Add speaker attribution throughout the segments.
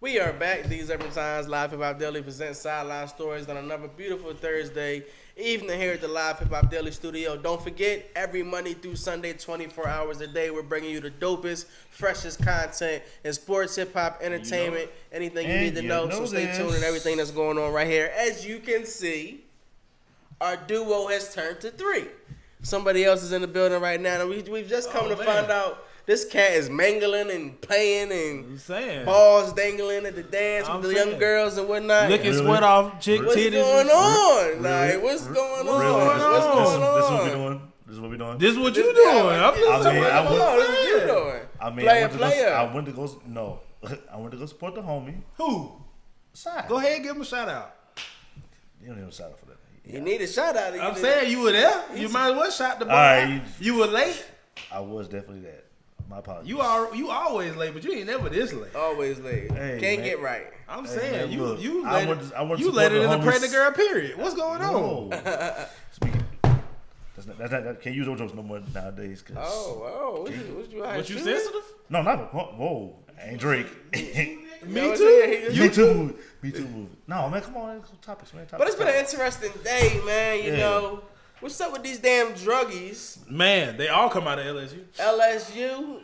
Speaker 1: We are back. These every times Live Hip Hop Daily presents Sideline Stories on another beautiful Thursday evening here at the Live Hip Hop Daily Studio. Don't forget, every Monday through Sunday, 24 hours a day, we're bringing you the dopest, freshest content in sports, hip hop, entertainment, anything you need to know. So stay tuned and everything that's going on right here. As you can see, our duo has turned to 3. Somebody else is in the building right now, and we've just come to find out. This cat is mangling and playing and balls dangling at the dance with the young girls and whatnot.
Speaker 2: Licking sweat off chick titties.
Speaker 1: What's going on? Like, what's going on?
Speaker 3: This is what we're doing.
Speaker 2: This is what you doing. I'm just
Speaker 1: saying. This is what you doing.
Speaker 3: I went to go support the homie.
Speaker 2: Who?
Speaker 3: Side.
Speaker 2: Go ahead, give him a shout out.
Speaker 3: You don't need a shout out for that.
Speaker 1: You need a shout out.
Speaker 2: I'm saying you were there. You might as well shout the boy.
Speaker 3: Right,
Speaker 2: you were late.
Speaker 3: I was definitely that. My apologies.
Speaker 2: You always late, but you ain't never this late.
Speaker 1: Always late. Hey, Can't get right.
Speaker 2: I'm saying
Speaker 3: man, look,
Speaker 2: you let it in the pregnant girl period. What's going on?
Speaker 3: Speaking, that can't use those jokes no more nowadays.
Speaker 2: What you sensitive?
Speaker 3: No, not whoa. I ain't Drake.
Speaker 2: Me too.
Speaker 3: Me too. No, man, come on. Topics, man.
Speaker 1: But it's been an interesting day, man. You know. What's up with these damn druggies?
Speaker 2: Man, they all come out of LSU.
Speaker 1: LSU,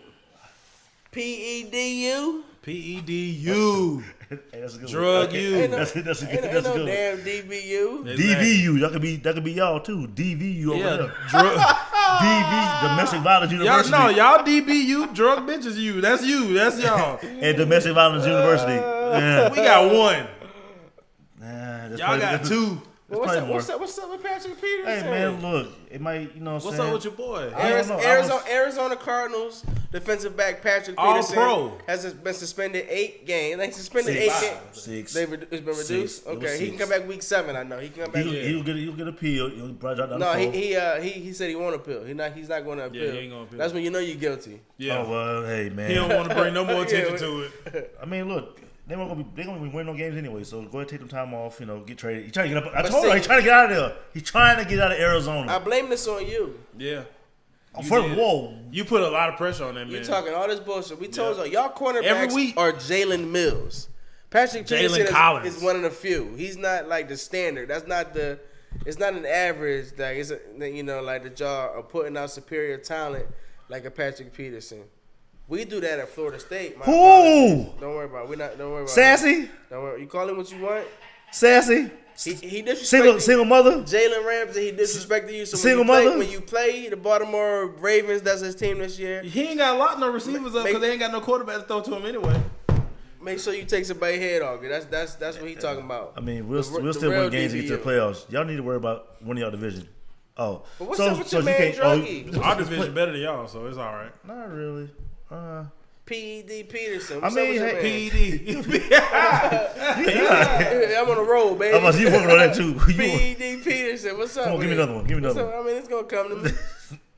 Speaker 1: PEDU.
Speaker 2: PEDU.
Speaker 3: Hey, that's a good
Speaker 2: Drug
Speaker 3: one.
Speaker 2: you.
Speaker 1: Ain't
Speaker 3: That's a good
Speaker 1: no damn DBU.
Speaker 3: DVU. That could be y'all too. DVU over there. DV, Domestic Violence University.
Speaker 2: Y'all DBU, drug bitches you. That's y'all.
Speaker 3: And Domestic Violence University.
Speaker 2: We got one.
Speaker 3: Nah,
Speaker 2: y'all got 2.
Speaker 1: What's up with Patrick Peterson?
Speaker 3: Hey man, look, it might,
Speaker 2: what's up with your boy?
Speaker 1: Arizona Cardinals defensive back Patrick Peterson
Speaker 2: All-pro.
Speaker 1: has been suspended 8 games. They suspended 8 games.
Speaker 3: 6.
Speaker 1: It's been reduced. Okay, he can come back week 7. I know he can come back.
Speaker 3: He'll get appeal. He'll probably drop down
Speaker 1: no,
Speaker 3: the
Speaker 1: he said he won't appeal. He's not going to appeal.
Speaker 2: Yeah, he ain't going to appeal.
Speaker 1: That's when you know you're guilty.
Speaker 2: Yeah.
Speaker 3: Oh well, hey man.
Speaker 2: He don't want to bring no more attention to it.
Speaker 3: I mean, look. They're gonna be winning no games anyway, so go ahead and take them time off. Get traded. He's trying to get up. I told you he's trying to get out of there. He's trying to get out of Arizona.
Speaker 1: I blame this on you.
Speaker 2: Yeah.
Speaker 3: You
Speaker 2: put a lot of pressure on that man.
Speaker 1: You talking all this bullshit. We told y'all cornerbacks are Jalen Mills. Patrick Peterson is one of the few. He's not like the standard. That's not it's not an average. Like it's like that y'all are putting out superior talent like a Patrick Peterson. We do that at Florida State.
Speaker 3: Who?
Speaker 1: Don't worry about it. Don't worry about
Speaker 3: Sassy?
Speaker 1: it. Don't worry. You call him what you want.
Speaker 3: Sassy?
Speaker 1: He disrespected
Speaker 3: single mother?
Speaker 1: Jalen Ramsey, he disrespected you. So
Speaker 3: single mother?
Speaker 1: When you play the Baltimore Ravens, that's his team this year.
Speaker 2: He ain't got a lot no receivers up because they ain't got no quarterback to throw to him anyway.
Speaker 1: Make sure you take somebody's head off. That's what he talking about.
Speaker 3: I mean, we'll still win games and get to the playoffs. Y'all need to worry about winning y'all division. Oh.
Speaker 1: But what's up with your man Druggy?
Speaker 2: Our division better than y'all, so it's all right.
Speaker 3: Not really.
Speaker 1: PED Peterson.
Speaker 3: What's PED.
Speaker 1: I'm on a roll, baby.
Speaker 3: You working on that too.
Speaker 1: PED Peterson. What's up?
Speaker 3: Come on, give me another one.
Speaker 1: I mean, it's gonna come to me.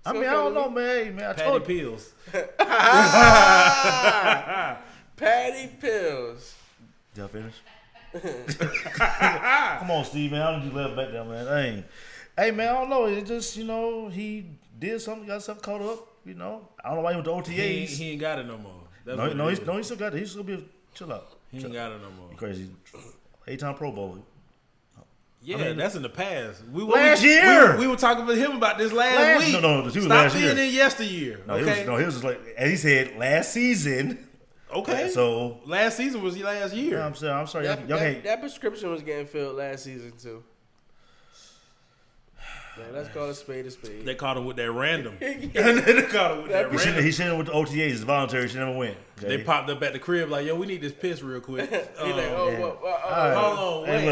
Speaker 3: I don't know, man. I
Speaker 2: told you. Pills.
Speaker 1: Patty Pills.
Speaker 3: Y'all finish? Come on, Steve, man. How did you left back there, man? Hey, man, I don't know. It just, he did something, got something caught up. I don't know why he went to OTAs.
Speaker 2: He ain't got it no more.
Speaker 3: He still got it. He still be chill out.
Speaker 2: He ain't got it no more.
Speaker 3: You crazy. 8-time Pro Bowl.
Speaker 2: Yeah, that's in the past.
Speaker 3: Last year.
Speaker 2: We were talking with him about this last week.
Speaker 3: No, he was
Speaker 2: Stop
Speaker 3: last year.
Speaker 2: Stop being in yesteryear.
Speaker 3: No, he was just like, and he said last season.
Speaker 2: Okay.
Speaker 3: So
Speaker 2: last season was last year.
Speaker 3: I'm sorry.
Speaker 1: That prescription was getting filled last season too. Man, let's call it spade a spade.
Speaker 2: They caught him with that random.
Speaker 3: He shouldn't have went to OTAs. It's voluntary. He should never went. Okay?
Speaker 2: They popped up at the crib like, yo, we need this piss real quick.
Speaker 1: Hold
Speaker 2: on. Wait,
Speaker 3: look,
Speaker 2: I thought we didn't do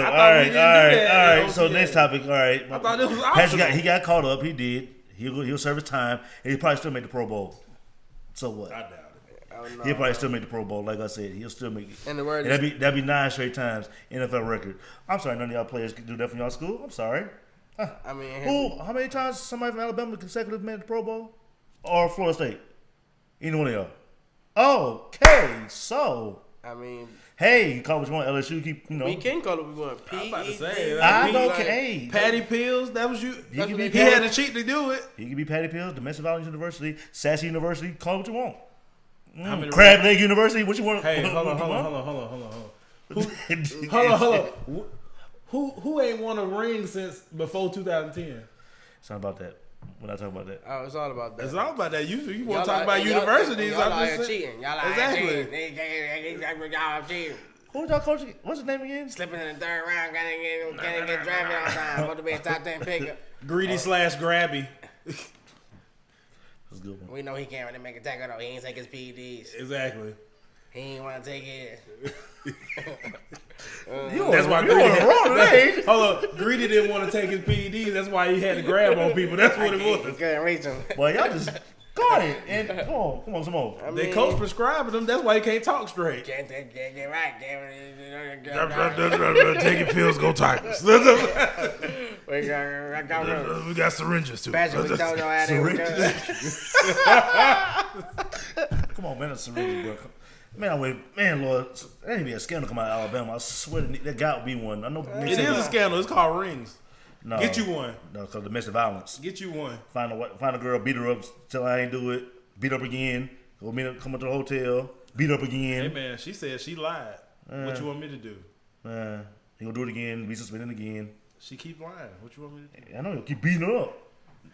Speaker 2: that.
Speaker 3: All right. So next topic. All right.
Speaker 2: I thought this was optional.
Speaker 3: He got caught up. He did. He'll serve his time, and he probably still make the Pro Bowl. So what?
Speaker 2: I doubt it.
Speaker 3: He'll probably still make the Pro Bowl. Like I said, he'll still make it.
Speaker 1: And the word
Speaker 3: that'd be 9 straight times NFL record. I'm sorry, none of y'all players can do that from y'all school. I'm sorry.
Speaker 1: I mean,
Speaker 3: how many times somebody from Alabama consecutively made the Pro Bowl? Or Florida State? Either one of y'all. Okay, so.
Speaker 1: I mean.
Speaker 3: Hey, you call what you want, LSU,
Speaker 1: We can call it what we want.
Speaker 2: I'm about to say.
Speaker 3: I don't care.
Speaker 2: Patty Pills, that was you. He had to cheat to do it.
Speaker 3: He could be Patty Pills, Domestic Violence University, Sassy University, call it what you want.
Speaker 2: How many
Speaker 3: Crab
Speaker 2: rings?
Speaker 3: Leg University? What you want?
Speaker 2: Hey, hold on. Who ain't won a ring since before 2010?
Speaker 3: It's not about that. We're not talking about that.
Speaker 1: Oh, it's all about that.
Speaker 2: It's all about that. You want
Speaker 1: Y'all
Speaker 2: to talk about universities?
Speaker 1: Y'all
Speaker 2: I'm
Speaker 1: out
Speaker 2: just
Speaker 1: here
Speaker 2: saying.
Speaker 1: cheating. Y'all out
Speaker 2: Exactly.
Speaker 1: here cheating. Y'all cheating.
Speaker 3: Who was y'all coaching? What's his name again?
Speaker 1: Slipping in the third round, can't get drafted on time. Supposed to be a top 10 pick.
Speaker 2: Greedy/grabby.
Speaker 3: That's a good one.
Speaker 1: We know he can't really make a tackle though. He ain't take his PEDs.
Speaker 2: Exactly.
Speaker 1: He ain't want to take it.
Speaker 2: That's why Greedy hold on. Greedy didn't want to take his PEDs. That's why he had to grab on people. That's what it
Speaker 1: He
Speaker 2: was.
Speaker 1: couldn't reach him.
Speaker 3: Well, y'all just got it. And come on, some more.
Speaker 1: I
Speaker 2: They
Speaker 1: mean,
Speaker 2: coach prescribing him. That's why he can't talk straight.
Speaker 1: Can't get right.
Speaker 2: Taking pills, go Tigers.
Speaker 1: We got
Speaker 2: We got syringes too.
Speaker 1: Patrick, we told y'all how
Speaker 3: Come on, man, that's syringe, bro. Man, Lord, that ain't be a scandal come out of Alabama. I swear that got to be one. I know.
Speaker 2: It is a scandal. It's called rings.
Speaker 3: No,
Speaker 2: Get you one.
Speaker 3: No, because domestic violence.
Speaker 2: Get you one.
Speaker 3: Find a girl, beat her up, tell her I ain't do it, beat up again, come up to the hotel, beat up again.
Speaker 2: Hey man, she said she lied. What you want me to do?
Speaker 3: He gonna do it again, be suspended again.
Speaker 2: She keep lying. What you want me to do?
Speaker 3: I know he'll keep beating her up.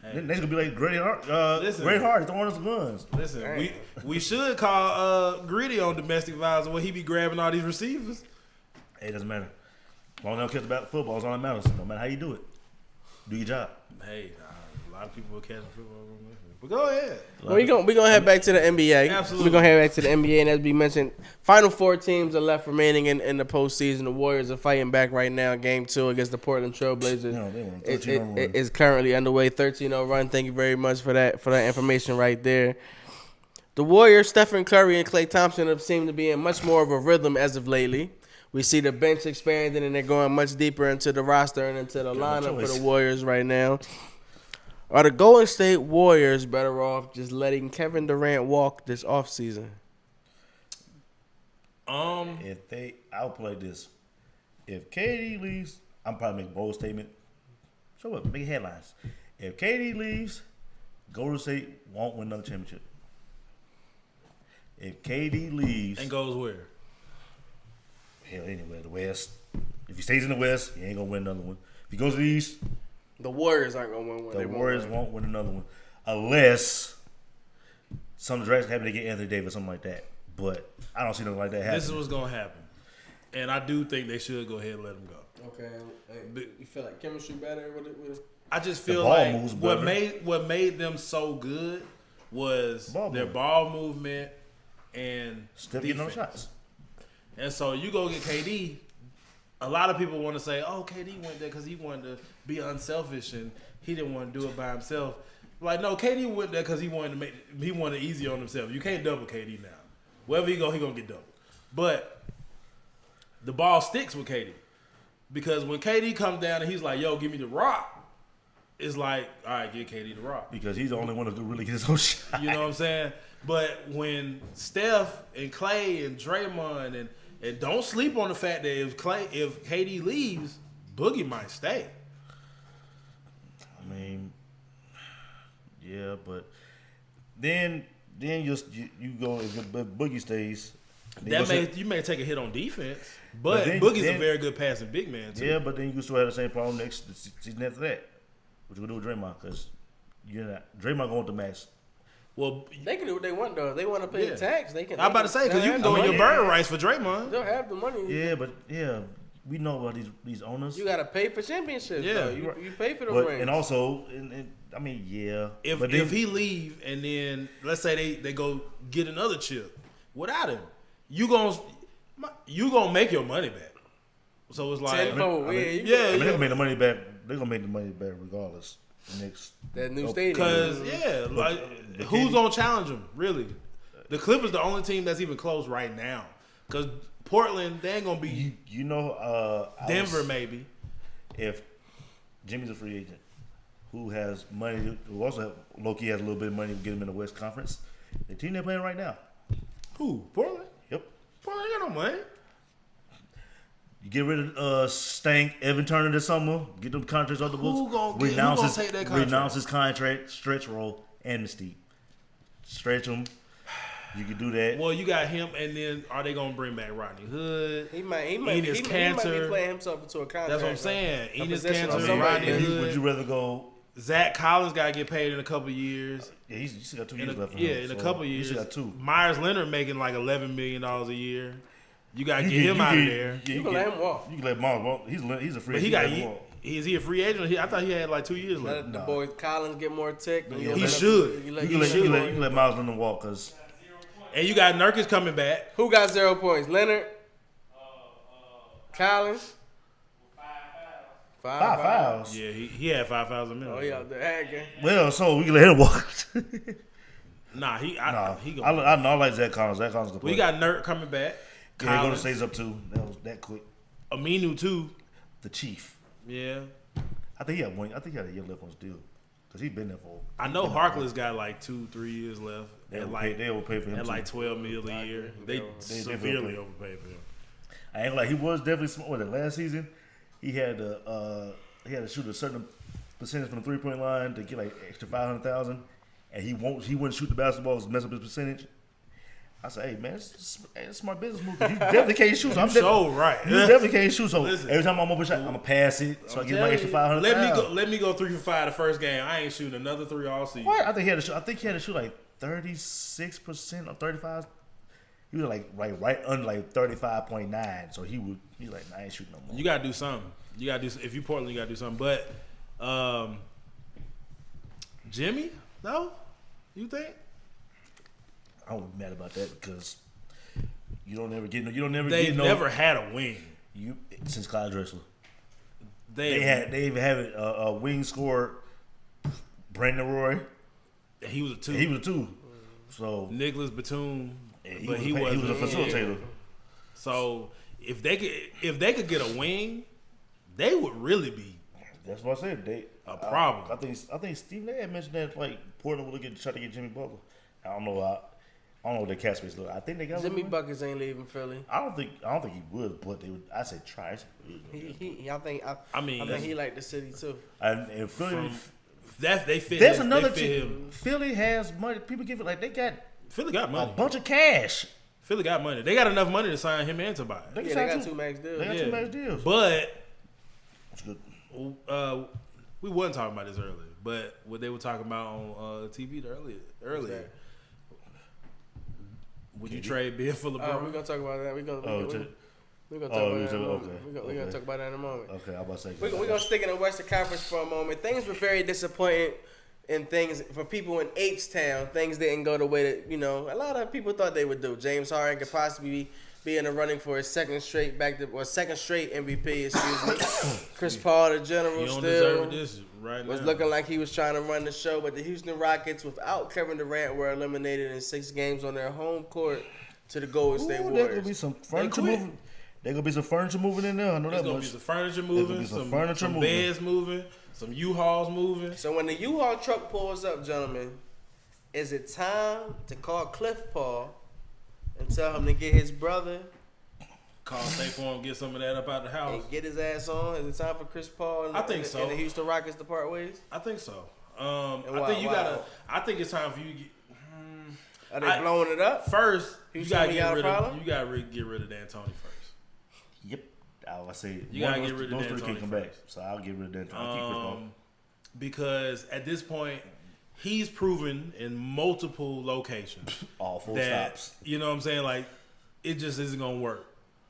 Speaker 2: Hey.
Speaker 3: Then gonna be like Great Heart,
Speaker 2: Listen.
Speaker 3: Great Heart throwing us guns.
Speaker 2: Listen, we should call Greedy on domestic violence where he be grabbing all these receivers.
Speaker 3: Hey, it doesn't matter. As long as they don't catch about football, it's all that matters. No matter how you do it, do your job.
Speaker 2: Hey, a lot of people will catch football. But go ahead.
Speaker 1: Well, we gonna head back to the NBA.
Speaker 2: Absolutely.
Speaker 1: We're gonna head back to the NBA, and as we mentioned, final 4 teams are left remaining in the postseason. The Warriors are fighting back right now. Game 2 against the Portland Trailblazers.
Speaker 3: No, they won 13-0
Speaker 1: It is currently underway. 13-0 run. Thank you very much for that information right there. The Warriors, Stephen Curry and Klay Thompson have seemed to be in much more of a rhythm as of lately. We see the bench expanding, and they're going much deeper into the roster and into the lineup for the Warriors right now. Are the Golden State Warriors better off just letting Kevin Durant walk this offseason?
Speaker 3: I'll play this. If KD leaves, I'm probably make a bold statement. So what? Make headlines. If KD leaves, Golden State won't win another championship. If KD leaves,
Speaker 2: And goes where?
Speaker 3: hell, anywhere, the West. If he stays in the West, he ain't gonna win another one. If he goes to the East,
Speaker 1: The Warriors aren't going to win one.
Speaker 3: the Warriors won't win another one unless some drastic happen to get Anthony Davis, something like that. But I don't see nothing like that happening.
Speaker 2: This is what's gonna happen, and I do think they should go ahead and let him go.
Speaker 1: Okay. You feel like chemistry better with it?
Speaker 2: I just feel
Speaker 3: ball
Speaker 2: like
Speaker 3: moves
Speaker 2: what
Speaker 3: better.
Speaker 2: made them so good was their ball movement and
Speaker 3: Still
Speaker 2: defense.
Speaker 3: getting no shots.
Speaker 2: And so you go get KD. A lot of people want to say, "Oh, KD went there because he wanted to be unselfish and he didn't want to do it by himself." Like, no, KD went there because he wanted it easy on himself. You can't double KD now. Wherever he go, he gonna get doubled. But the ball sticks with KD because when KD comes down and he's like, "Yo, give me the rock," it's like, "All right, get KD the rock."
Speaker 3: Because he's the only one who can really get his own shot.
Speaker 2: You know what I'm saying? But when Steph and Clay and Draymond and don't sleep on the fact that if KD leaves, Boogie might stay.
Speaker 3: I mean, yeah, but then you go if Boogie stays.
Speaker 2: You may take a hit on defense, but
Speaker 3: then-
Speaker 2: Boogie's
Speaker 3: then-
Speaker 2: a very good passing big man too.
Speaker 3: Yeah, but then you still have the same problem next season after that. What you gonna do with Draymond? Because Draymond going to max.
Speaker 2: Well,
Speaker 1: They can do what they want, though. If they want to pay the tax, they can.
Speaker 2: I'm about to say because you can go in your bird rights for Draymond.
Speaker 1: They'll have the money.
Speaker 3: Yeah, but we know about these owners.
Speaker 1: You got to pay for championships,
Speaker 2: Yeah.
Speaker 1: though. You pay for the
Speaker 3: But,
Speaker 1: rings.
Speaker 3: and also, I mean, yeah.
Speaker 2: If he leave and then let's say they go get another chip without him, you gonna make your money back. So it's like
Speaker 1: Tenfold.
Speaker 3: they're gonna make the money back. They're gonna make the money back regardless. Next
Speaker 1: That new stadium.
Speaker 2: Because who's gonna challenge them? Really, the Clippers the only team that's even close right now. Because Portland, they ain't gonna be. Denver maybe.
Speaker 3: If Jimmy's a free agent, who has money, who also low-key has a little bit of money to get him in the West Conference, the team they're playing right now.
Speaker 2: Who? Portland?
Speaker 3: Yep.
Speaker 2: Portland ain't got no money.
Speaker 3: You get rid of Stank, Evan Turner this summer, get them contracts off the books.
Speaker 2: Who gonna take that contract?
Speaker 3: Renounce his contract, stretch roll, amnesty. Stretch him. You could do that.
Speaker 2: Well, you got him, and then are they gonna bring back Rodney Hood?
Speaker 1: He might be
Speaker 2: Cancer.
Speaker 1: playing himself into a contract.
Speaker 2: That's what I'm saying. Enos
Speaker 1: position
Speaker 2: Cancer,
Speaker 1: on somebody.
Speaker 2: Rodney Hood.
Speaker 3: Would you rather go?
Speaker 2: Zach Collins got to get paid in a couple of years.
Speaker 3: Yeah, he's still got 2 years left.
Speaker 2: In a couple of years.
Speaker 3: He still got 2.
Speaker 2: Myers Leonard making like $11 million a year. You got to get him out of there.
Speaker 1: You can let him walk.
Speaker 3: You can let Myers walk. He's a free
Speaker 2: But
Speaker 3: agent.
Speaker 2: is he a free agent? I thought he had like 2 years left.
Speaker 1: Let the boy Collins get more tick.
Speaker 2: He should.
Speaker 3: You can let Myers Leonard walk because.
Speaker 2: And you got Nurkic coming back.
Speaker 1: Who got 0 points? Leonard? Collins?
Speaker 3: 5 fouls.
Speaker 2: Yeah, he had 5 fouls a minute.
Speaker 1: Oh, he out there hacking.
Speaker 3: Well, so we can let him walk. I like Zach Collins. Zach Collins can play.
Speaker 2: We got Nurk coming back.
Speaker 3: Yeah, Golden State's up too. That was that quick.
Speaker 2: Aminu too.
Speaker 3: The Chief.
Speaker 2: Yeah.
Speaker 3: I think he had one. I think he had a year left on his deal because he's been there for.
Speaker 2: I know Harkless got like 2-3 years left.
Speaker 3: They overpaid for him.
Speaker 2: At
Speaker 3: too.
Speaker 2: like $12 million a year. They severely overpaid for him.
Speaker 3: I ain't like he was definitely smart. Last season, he had to shoot a certain percentage from the 3-point line to get like extra 500,000, and he wouldn't shoot the basketball to mess up his percentage. I said, hey man, it's a smart business move. You definitely can't shoot. So
Speaker 2: right.
Speaker 3: You definitely can't shoot. So
Speaker 2: Listen,
Speaker 3: every time I'm open shot, I'm gonna pass it. So I get my extra 500,000.
Speaker 2: Let me go 3 for 5 the first game. I ain't shooting another 3 all season.
Speaker 3: What? I think he had to shoot like 36% or 35. He was like right under like 35.9. So he's like, I ain't shooting no more.
Speaker 2: You gotta do something. If you Portland, you gotta do something. But Jimmy, no, you think?
Speaker 3: I was mad about that because you don't never get
Speaker 2: They've never had a wing.
Speaker 3: Since Clyde Drexler.
Speaker 2: They
Speaker 3: even have a wing scorer, Brandon Roy.
Speaker 2: He was a 2.
Speaker 3: So
Speaker 2: Nicholas Batum, but
Speaker 3: he was a facilitator.
Speaker 2: So if they could get a wing, they would really be.
Speaker 3: That's what I said.
Speaker 2: A problem.
Speaker 3: I think Steve Nash mentioned that like Portland would try to get Jimmy Butler. I don't know what their cap space look. I think they got
Speaker 1: Jimmy Buckets ain't leaving Philly.
Speaker 3: I don't think he would, but they would. I say try.
Speaker 1: I think he like the city too.
Speaker 3: And Philly.
Speaker 2: They fit.
Speaker 3: There's
Speaker 2: him.
Speaker 3: another
Speaker 2: they fit
Speaker 3: team.
Speaker 2: him.
Speaker 3: Philly has money. People give it like they got.
Speaker 2: Philly got money.
Speaker 3: A bunch of cash.
Speaker 2: Philly got money. They got enough money to sign him and Tobias.
Speaker 1: They got 2 max deals.
Speaker 3: They got 2 max deals.
Speaker 2: But
Speaker 3: that's good.
Speaker 2: We wasn't talking about this earlier, but what they were talking about on TV earlier. Would you trade Ben for LeBron?
Speaker 1: We're gonna talk about that. We're gonna talk about that in a moment.
Speaker 3: Okay, I'm about to say.
Speaker 1: We're gonna stick in the Western Conference for a moment. Things were very disappointing, and things for people in H-Town, things didn't go the way that a lot of people thought they would do. James Harden could possibly be in the running for his second straight MVP. Excuse me. Chris Paul, the general, was looking like he was trying to run the show, but the Houston Rockets, without Kevin Durant, were eliminated in 6 games on their home court to the Golden State Warriors.
Speaker 3: There's gonna be some furniture moving. There's gonna be some furniture moving in there. I know that much.
Speaker 2: There's gonna be some furniture moving, some beds moving, some U-Hauls moving.
Speaker 1: So when the U-Haul truck pulls up, gentlemen, is it time to call Cliff Paul and tell him to get his brother?
Speaker 2: Call State Farm, get some of that up out the house.
Speaker 1: And get his ass on? Is it time for Chris Paul and the Houston Rockets to part ways?
Speaker 2: I think so. I think it's time for you to get...
Speaker 1: Are they blowing it up?
Speaker 2: First, you gotta get rid of D'Antoni first.
Speaker 3: Yep. I say
Speaker 2: you gotta get rid of
Speaker 3: those 3 can come
Speaker 2: first.
Speaker 3: back. So I'll get rid of D'Antoni.
Speaker 2: Because at this point, he's proven in multiple locations.
Speaker 3: All 4 stops.
Speaker 2: You know what I'm saying? Like, it just isn't gonna work.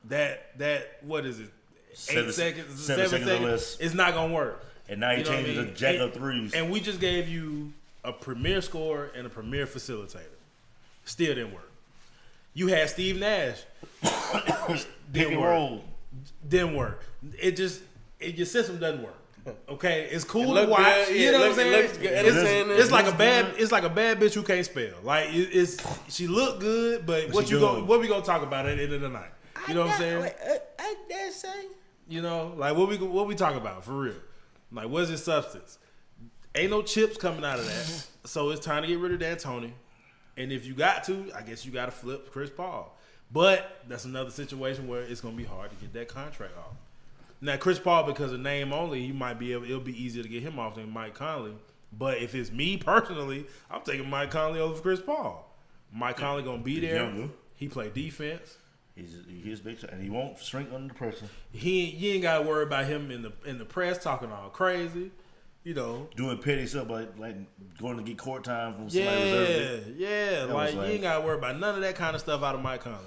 Speaker 2: That what is it? 7 seconds. Or less. It's not gonna work.
Speaker 3: And now he changes to jack up threes.
Speaker 2: And we just gave you a premier scorer and a premier facilitator. Still didn't work. You had Steve Nash. Didn't work. Your system doesn't work. Okay, it's cool to watch. You know what I'm saying? It's like a bad bitch who can't spell. Like she look good, but what we gonna talk about at the end of the night? You know what I'm saying?
Speaker 1: I dare say.
Speaker 2: You know, like what we talk about for real? Like what's his substance? Ain't no chips coming out of that. So it's time to get rid of D'Antoni. And if you got to, I guess you got to flip Chris Paul. But that's another situation where it's going to be hard to get that contract off. Now, Chris Paul, because of name only, it'll be easier to get him off than Mike Conley. But if it's me personally, I'm taking Mike Conley over Chris Paul. Mike Conley gonna be
Speaker 3: He's
Speaker 2: there.
Speaker 3: younger.
Speaker 2: He play defense.
Speaker 3: He's big shot, and he won't shrink under pressure.
Speaker 2: You ain't got to worry about him in the press talking all crazy. You know,
Speaker 3: doing petty stuff like going to get court time from somebody reserved.
Speaker 2: Yeah. Like you ain't got to worry about none of that kind of stuff out of Mike Conley.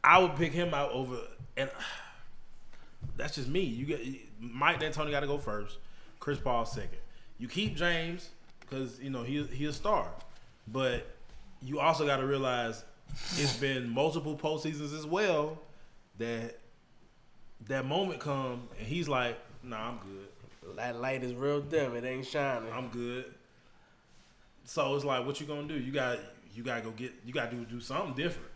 Speaker 2: I would pick him out over, and that's just me. You get Mike D'Antoni got to go first. Chris Paul second. You keep James because you know he a star, but you also got to realize it's been multiple postseasons as well that moment come and he's like, nah, I'm good.
Speaker 1: That light is real dim. It ain't shining.
Speaker 2: I'm good. So it's like, what you gonna do? You got to do something different.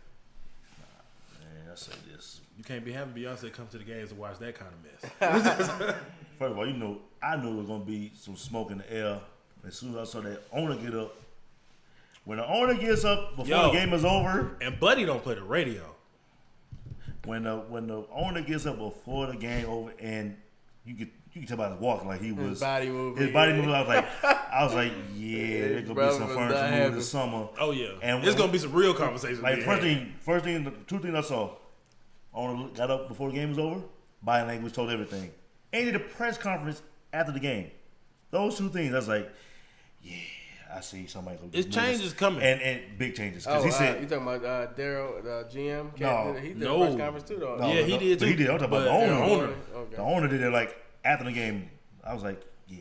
Speaker 3: Man, I say this.
Speaker 2: You can't be having Beyonce come to the games and watch that kind of mess.
Speaker 3: First of all, I knew there was gonna be some smoke in the air as soon as I saw that owner get up. When the owner gets up before the game is over,
Speaker 2: and Buddy don't play the radio.
Speaker 3: When the owner gets up before the game over, and you can tell by his walk like he was
Speaker 1: his body moving.
Speaker 3: I was like, yeah, there's gonna be some furniture moving this summer.
Speaker 2: Oh yeah, and there's gonna be some real conversations.
Speaker 3: Like first thing, two things I saw. Owner got up before the game was over. Body language told everything. And did a press conference after the game. Those two things, I was like, yeah, I see somebody.
Speaker 2: It's changes coming,
Speaker 3: and big changes. Because he said,
Speaker 1: you talking about Daryl, the GM?
Speaker 3: No,
Speaker 1: he did a press conference too, though.
Speaker 3: No,
Speaker 2: yeah, he did too.
Speaker 3: He did. I'm talking about the owner.
Speaker 1: Okay.
Speaker 3: The owner did it like after the game. I was like, yeah,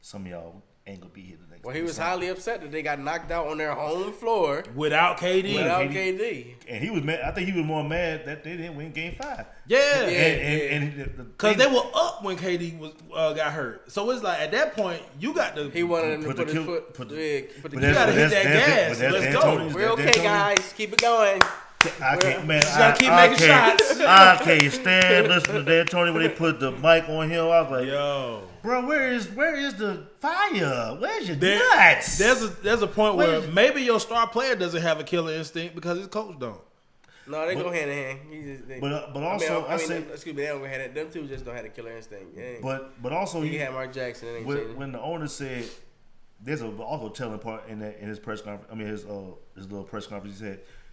Speaker 3: some of y'all ain't gonna be here the next.
Speaker 1: Well, he was highly upset that they got knocked out on their home floor
Speaker 2: without KD.
Speaker 1: Without KD.
Speaker 3: And he was mad. I think he was more mad that they didn't win Game 5.
Speaker 2: Yeah,
Speaker 3: and
Speaker 2: because they were up when KD was got hurt. So it's like at that point you got to.
Speaker 1: He wanted him to put his foot. You
Speaker 2: got to hit that gas. Let's go.
Speaker 1: We're okay, guys. Keep it going.
Speaker 3: I can't, man.
Speaker 2: You gotta keep making shots.
Speaker 3: I can't stand listening to D'Antoni when they put the mic on him. I was like,
Speaker 2: yo,
Speaker 3: bro, where is the fire? Where's your nuts?
Speaker 2: There's a point where maybe your star player doesn't have a killer instinct because his coach don't.
Speaker 1: No, they go hand in hand.
Speaker 3: But also,
Speaker 1: I mean, excuse me, they don't go hand in hand. Them two just don't have a killer instinct.
Speaker 3: But also,
Speaker 1: you had Mark Jackson. It ain't
Speaker 3: when the owner said, there's also telling part in his press conference. I mean, his little press conference.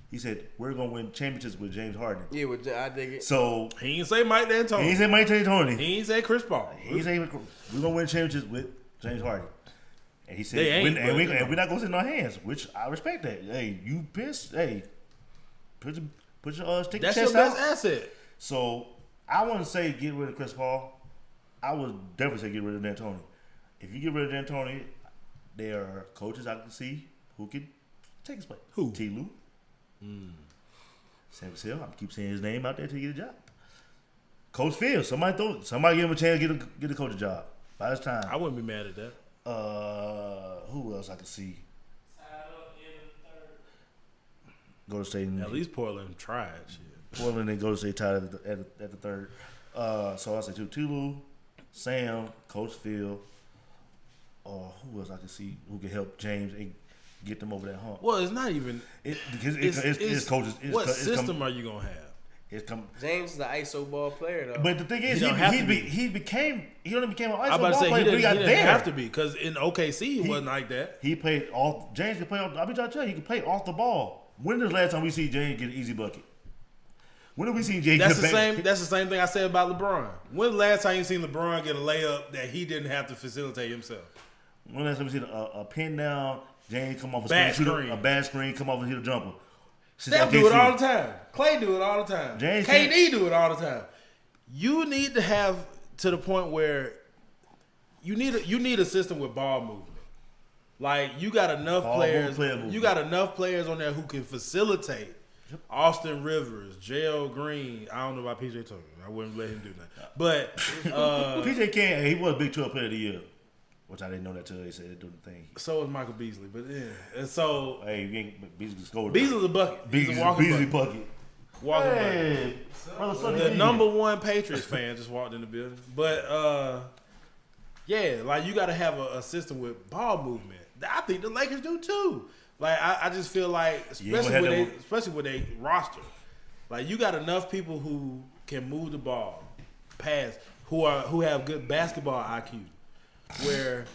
Speaker 3: He said, we're going to win championships with James Harden.
Speaker 1: Yeah, I dig it.
Speaker 3: So
Speaker 2: he didn't say Mike D'Antoni.
Speaker 3: He didn't say Mike D'Antoni.
Speaker 2: He didn't say Chris Paul.
Speaker 3: He didn't say we're going to win championships with James Harden. And he said, we're not going to sit in our hands, which I respect that. Hey, you pissed? Hey, put your stick
Speaker 2: That's
Speaker 3: chest
Speaker 2: your best
Speaker 3: out.
Speaker 2: asset.
Speaker 3: So I wouldn't say get rid of Chris Paul. I would definitely say get rid of D'Antoni. If you get rid of D'Antoni, there are coaches I can see who could take his place.
Speaker 2: Who?
Speaker 3: T. Lue. Sam Cassell, I keep saying his name out there to get a job. Coach Fields, somebody give him a chance to get a coaching job. By this time,
Speaker 2: I wouldn't be mad at that.
Speaker 3: Who else I could see? Go to state.
Speaker 2: At least Portland tried. Shit.
Speaker 3: Portland and go to state tied at the third. So I say Tulu, Sam, Coach Field. Who else I can see who can help James and get them over that hump?
Speaker 2: Well, it's not even.
Speaker 3: It's coaches.
Speaker 2: What system are you gonna have?
Speaker 1: James is the ISO ball player though.
Speaker 3: But the thing is, he only became an ISO ball player.
Speaker 2: He didn't have to be because in OKC he wasn't like that.
Speaker 3: He played off. James could play off. I'll be trying to tell you, he could play off the ball. When is the last time we see James get an easy bucket? When have we seen James?
Speaker 2: That's the same thing I said about LeBron. When the last time you seen LeBron get a layup that he didn't have to facilitate himself?
Speaker 3: When last time we seen a pin down, James come off a bad screen, come off and hit a jumper?
Speaker 2: Steph do it all the time. Clay do it all the time. KD do it all the time. You need to have to the point where you need a system with ball movement. Like you got enough players. You got enough players on there who can facilitate. Austin Rivers, J.L. Green. I don't know about PJ Tucker. I wouldn't let him do that. But
Speaker 3: PJ can't. He was Big 12 Player of the Year, which I didn't know that till they said they do the thing.
Speaker 2: So was Michael Beasley, but yeah. And so
Speaker 3: Beasley scored.
Speaker 2: Beasley's a bucket. Beasley
Speaker 3: bucket.
Speaker 2: Walking bucket. The number one Patriots fan just walked in the building. But yeah, like you got to have a system with ball movement. I think the Lakers do too. Like I just feel like, especially with a roster, like you got enough people who can move the ball, pass, who have good basketball IQ, where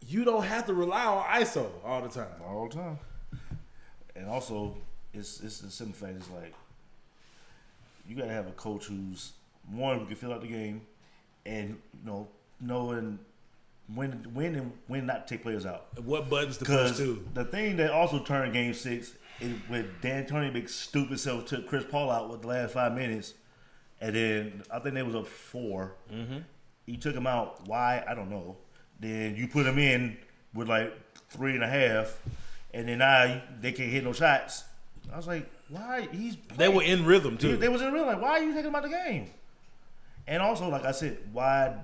Speaker 2: you don't have to rely on ISO all the time.
Speaker 3: All the time. And also, it's a simple fact. It's like you got to have a coach who's one who can fill out the game, and knowing when not to take players out.
Speaker 2: What buttons to push to.
Speaker 3: The thing that also turned Game 6 is when D'Antoni big stupid self took Chris Paul out with the last 5 minutes, and then I think they was up 4.
Speaker 2: Mm-hmm.
Speaker 3: He took him out. Why? I don't know. Then you put him in with like 3.5, and then now they can't hit no shots. I was like, why?
Speaker 2: They were in rhythm too.
Speaker 3: They was in rhythm. Like, why are you taking him out the game? And also, like I said, why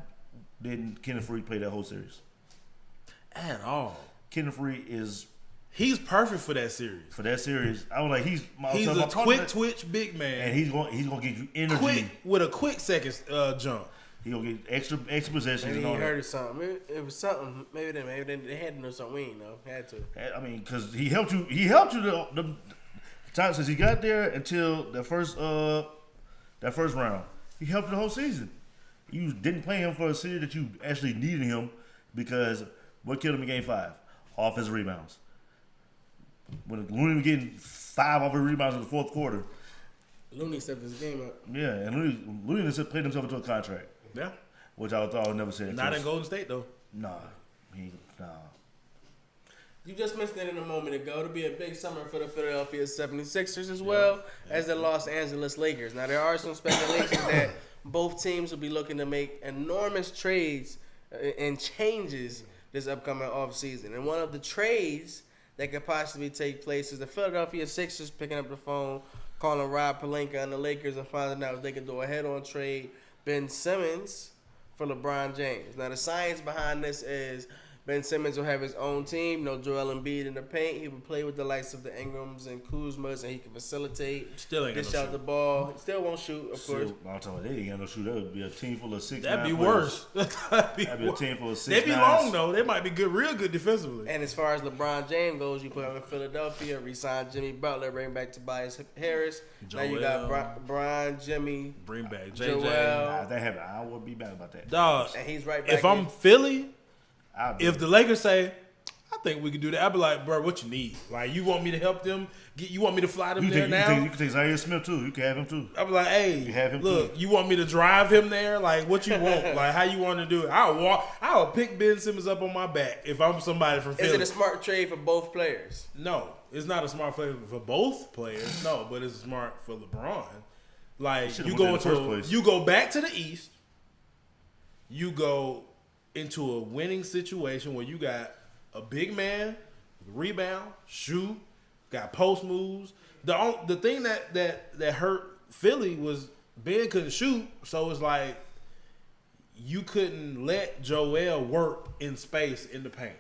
Speaker 3: didn't Kenneth Faried play that whole series?
Speaker 2: At all.
Speaker 3: Kenneth Faried
Speaker 2: he's perfect for that series.
Speaker 3: I was like, he's
Speaker 2: a quick twitch big man,
Speaker 3: and he's gonna get you energy
Speaker 2: with a quick second jump.
Speaker 3: He gonna get extra possessions.
Speaker 1: Maybe
Speaker 3: and
Speaker 1: he
Speaker 3: all
Speaker 1: heard something. It was something. Maybe they had to know something we ain't know. Had to.
Speaker 3: I mean, because he helped you. He helped you the time since he got there until that first round. He helped you the whole season. You didn't play him for a series that you actually needed him because what killed him in Game 5? Offensive rebounds. When Looney was getting 5 offensive rebounds in the fourth quarter.
Speaker 1: Looney stepped his game up.
Speaker 3: Yeah, and Looney just played himself into a contract.
Speaker 2: Yeah.
Speaker 3: Which I thought I would never say.
Speaker 2: Not in Golden State though.
Speaker 3: Nah.
Speaker 1: You just mentioned it a moment ago. To be a big summer for the Philadelphia 76ers as well as the Los Angeles Lakers. Now, there are some speculations that both teams will be looking to make enormous trades and changes this upcoming offseason. And one of the trades that could possibly take place is the Philadelphia Sixers picking up the phone, calling Rob Pelinka and the Lakers and finding out if they can do a head-on trade Ben Simmons for LeBron James. Now, the science behind this is Ben Simmons will have his own team. No Joel Embiid in the paint. He will play with the likes of the Ingrams and Kuzmas, and he can facilitate.
Speaker 2: Still ain't
Speaker 1: dish
Speaker 2: gonna
Speaker 1: out
Speaker 2: shoot.
Speaker 1: the ball. Still won't shoot, of course.
Speaker 3: I'm talking about they ain't got no shoot. That would be a team full of 6.
Speaker 2: That'd be worse. That'd be
Speaker 3: a team full of 6.
Speaker 2: They'd be long though. They might be good, real good defensively.
Speaker 1: And as far as LeBron James goes, you put him in Philadelphia, re-sign Jimmy Butler, bring back Tobias Harris. Now you got Brian, Jimmy,
Speaker 2: bring back JJ.
Speaker 1: Joel.
Speaker 3: Nah, if that happened, I would be mad about that.
Speaker 2: Dog.
Speaker 1: And he's right back.
Speaker 2: If I'm Philly, if
Speaker 3: the
Speaker 2: the Lakers say, I think we can do that, I'd be like, bro, what you need? Like, you want me to help them? You want me to fly them now?
Speaker 3: You can take Zaire Smith too. You can have him too.
Speaker 2: I'd be like, hey,
Speaker 3: have him
Speaker 2: look,
Speaker 3: too.
Speaker 2: you want me to drive him there? Like, what you want? Like, how you want to do it? I'll pick Ben Simmons up on my back if I'm somebody from Philly.
Speaker 1: Is it a smart trade for both players?
Speaker 2: No, it's not a smart trade for both players. No, but it's smart for LeBron. Like, you go back to the East. You go into a winning situation where you got a big man, rebound, shoot, got post moves. The thing that hurt Philly was Ben couldn't shoot, so it's like you couldn't let Joel work in space in the paint.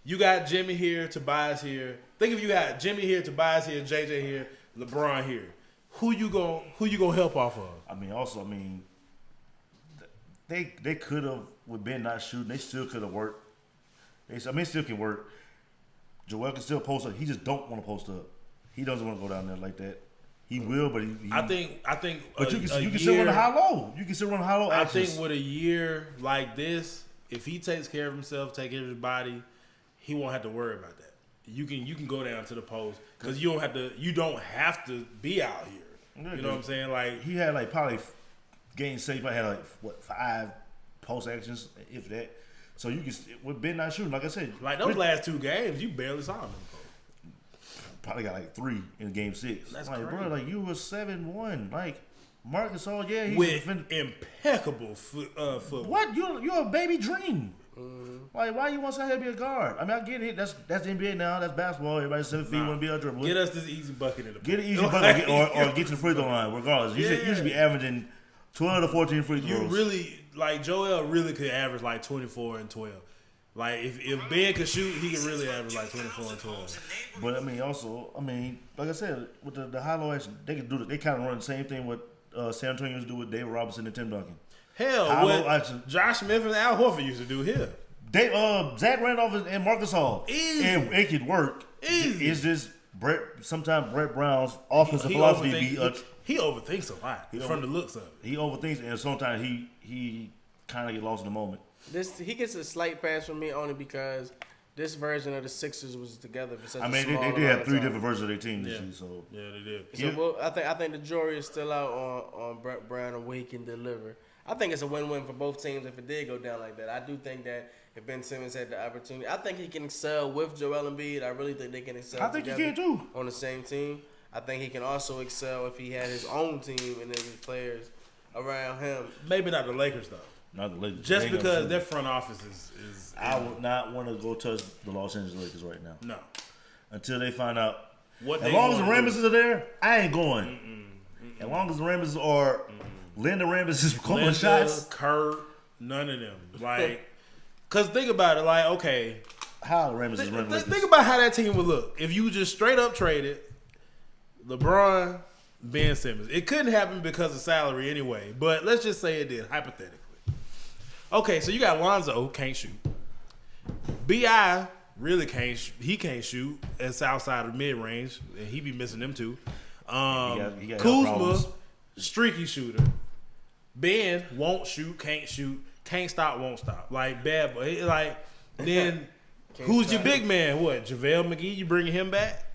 Speaker 2: You got Jimmy here, Tobias here. Think if you got Jimmy here, Tobias here, JJ here, LeBron here. Who you gonna help off of?
Speaker 3: I mean, they could have, with Ben not shooting, they still could have worked. It still can work. Joel can still post up. He just don't want to post up. He doesn't want to go down there like that. He will, but I think. But you can still run the high low. You can still run high low.
Speaker 2: I think with a year like this, if he takes care of himself, take care of his body, he won't have to worry about that. You can go down to the post because you don't have to be out here. You know what I'm saying? Like
Speaker 3: he had probably game 6, probably had 5 post actions, if that. So you can, with Ben not shooting, like I said,
Speaker 2: those last 2 games, you barely saw him.
Speaker 3: Probably got 3 in game 6.
Speaker 2: That's
Speaker 3: crazy.
Speaker 2: Bro,
Speaker 3: you were 7-1. Marcus All, he's
Speaker 2: with impeccable football.
Speaker 3: What? You're a baby dream. Why you want somebody to be a guard? I mean, I get it. That's the NBA now. That's basketball. Everybody's 7 feet, want to be a dribbler.
Speaker 2: Get us this easy bucket in the
Speaker 3: Get an easy bucket or get to the free throw line. Regardless, you should be averaging 12 to 14 free throws.
Speaker 2: You really Joel really could average 24 and 12. Like if Ben could shoot, he could really average 24 and 12.
Speaker 3: But like I said, with the high low action, they can do it. They kind of run the same thing what San Antonio used to do with David Robinson and Tim Duncan.
Speaker 2: Hell, what Josh Smith and Al Horford used to do here.
Speaker 3: Zach Randolph and Marcus All.
Speaker 2: Easy.
Speaker 3: And it could work.
Speaker 2: Easy.
Speaker 3: It's just sometimes Brett Brown's offensive philosophy
Speaker 2: he overthinks a lot from the looks of it.
Speaker 3: He overthinks, and sometimes he kind of get lost in the moment.
Speaker 1: He gets a slight pass from me only because this version of the Sixers was together for such a
Speaker 3: they
Speaker 1: small
Speaker 3: did
Speaker 1: amount
Speaker 3: have
Speaker 1: of
Speaker 3: 3
Speaker 1: time.
Speaker 3: different versions of their team this year. So
Speaker 2: yeah, they did.
Speaker 1: So well, I think the jury is still out on Brett Brown and what he can deliver. I think it's a win-win for both teams if it did go down like that. I do think that if Ben Simmons had the opportunity, I think he can excel with Joel Embiid. I really think they can excel.
Speaker 3: I think he
Speaker 1: together
Speaker 3: can too.
Speaker 1: on the same team. I think he can also excel if he had his own team and then his players around him.
Speaker 2: Maybe not the Lakers though.
Speaker 3: Not the Lakers.
Speaker 2: Just because their front office is
Speaker 3: I would not want to go touch the Los Angeles Lakers right now.
Speaker 2: No.
Speaker 3: Until they find out.
Speaker 2: What
Speaker 3: As long as the Ramesses are there, I ain't going. As long as the Ramesses are Linda Ramesses is calling shots.
Speaker 2: Kurt, none of them. Like, because think about it. Like, okay.
Speaker 3: How the Ramesses run Lakers.
Speaker 2: Think about how that team would look if you just straight up traded LeBron, Ben Simmons. It couldn't happen because of salary anyway, but let's just say it did, hypothetically. Okay, so you got Lonzo, can't shoot. B.I. really can't shoot at outside of mid-range, and he be missing them too.
Speaker 3: He got
Speaker 2: Kuzma, streaky shooter. Ben won't shoot, can't stop, won't stop. Like, bad boy. Like, then who's your big man? What, JaVale McGee? You bringing him back?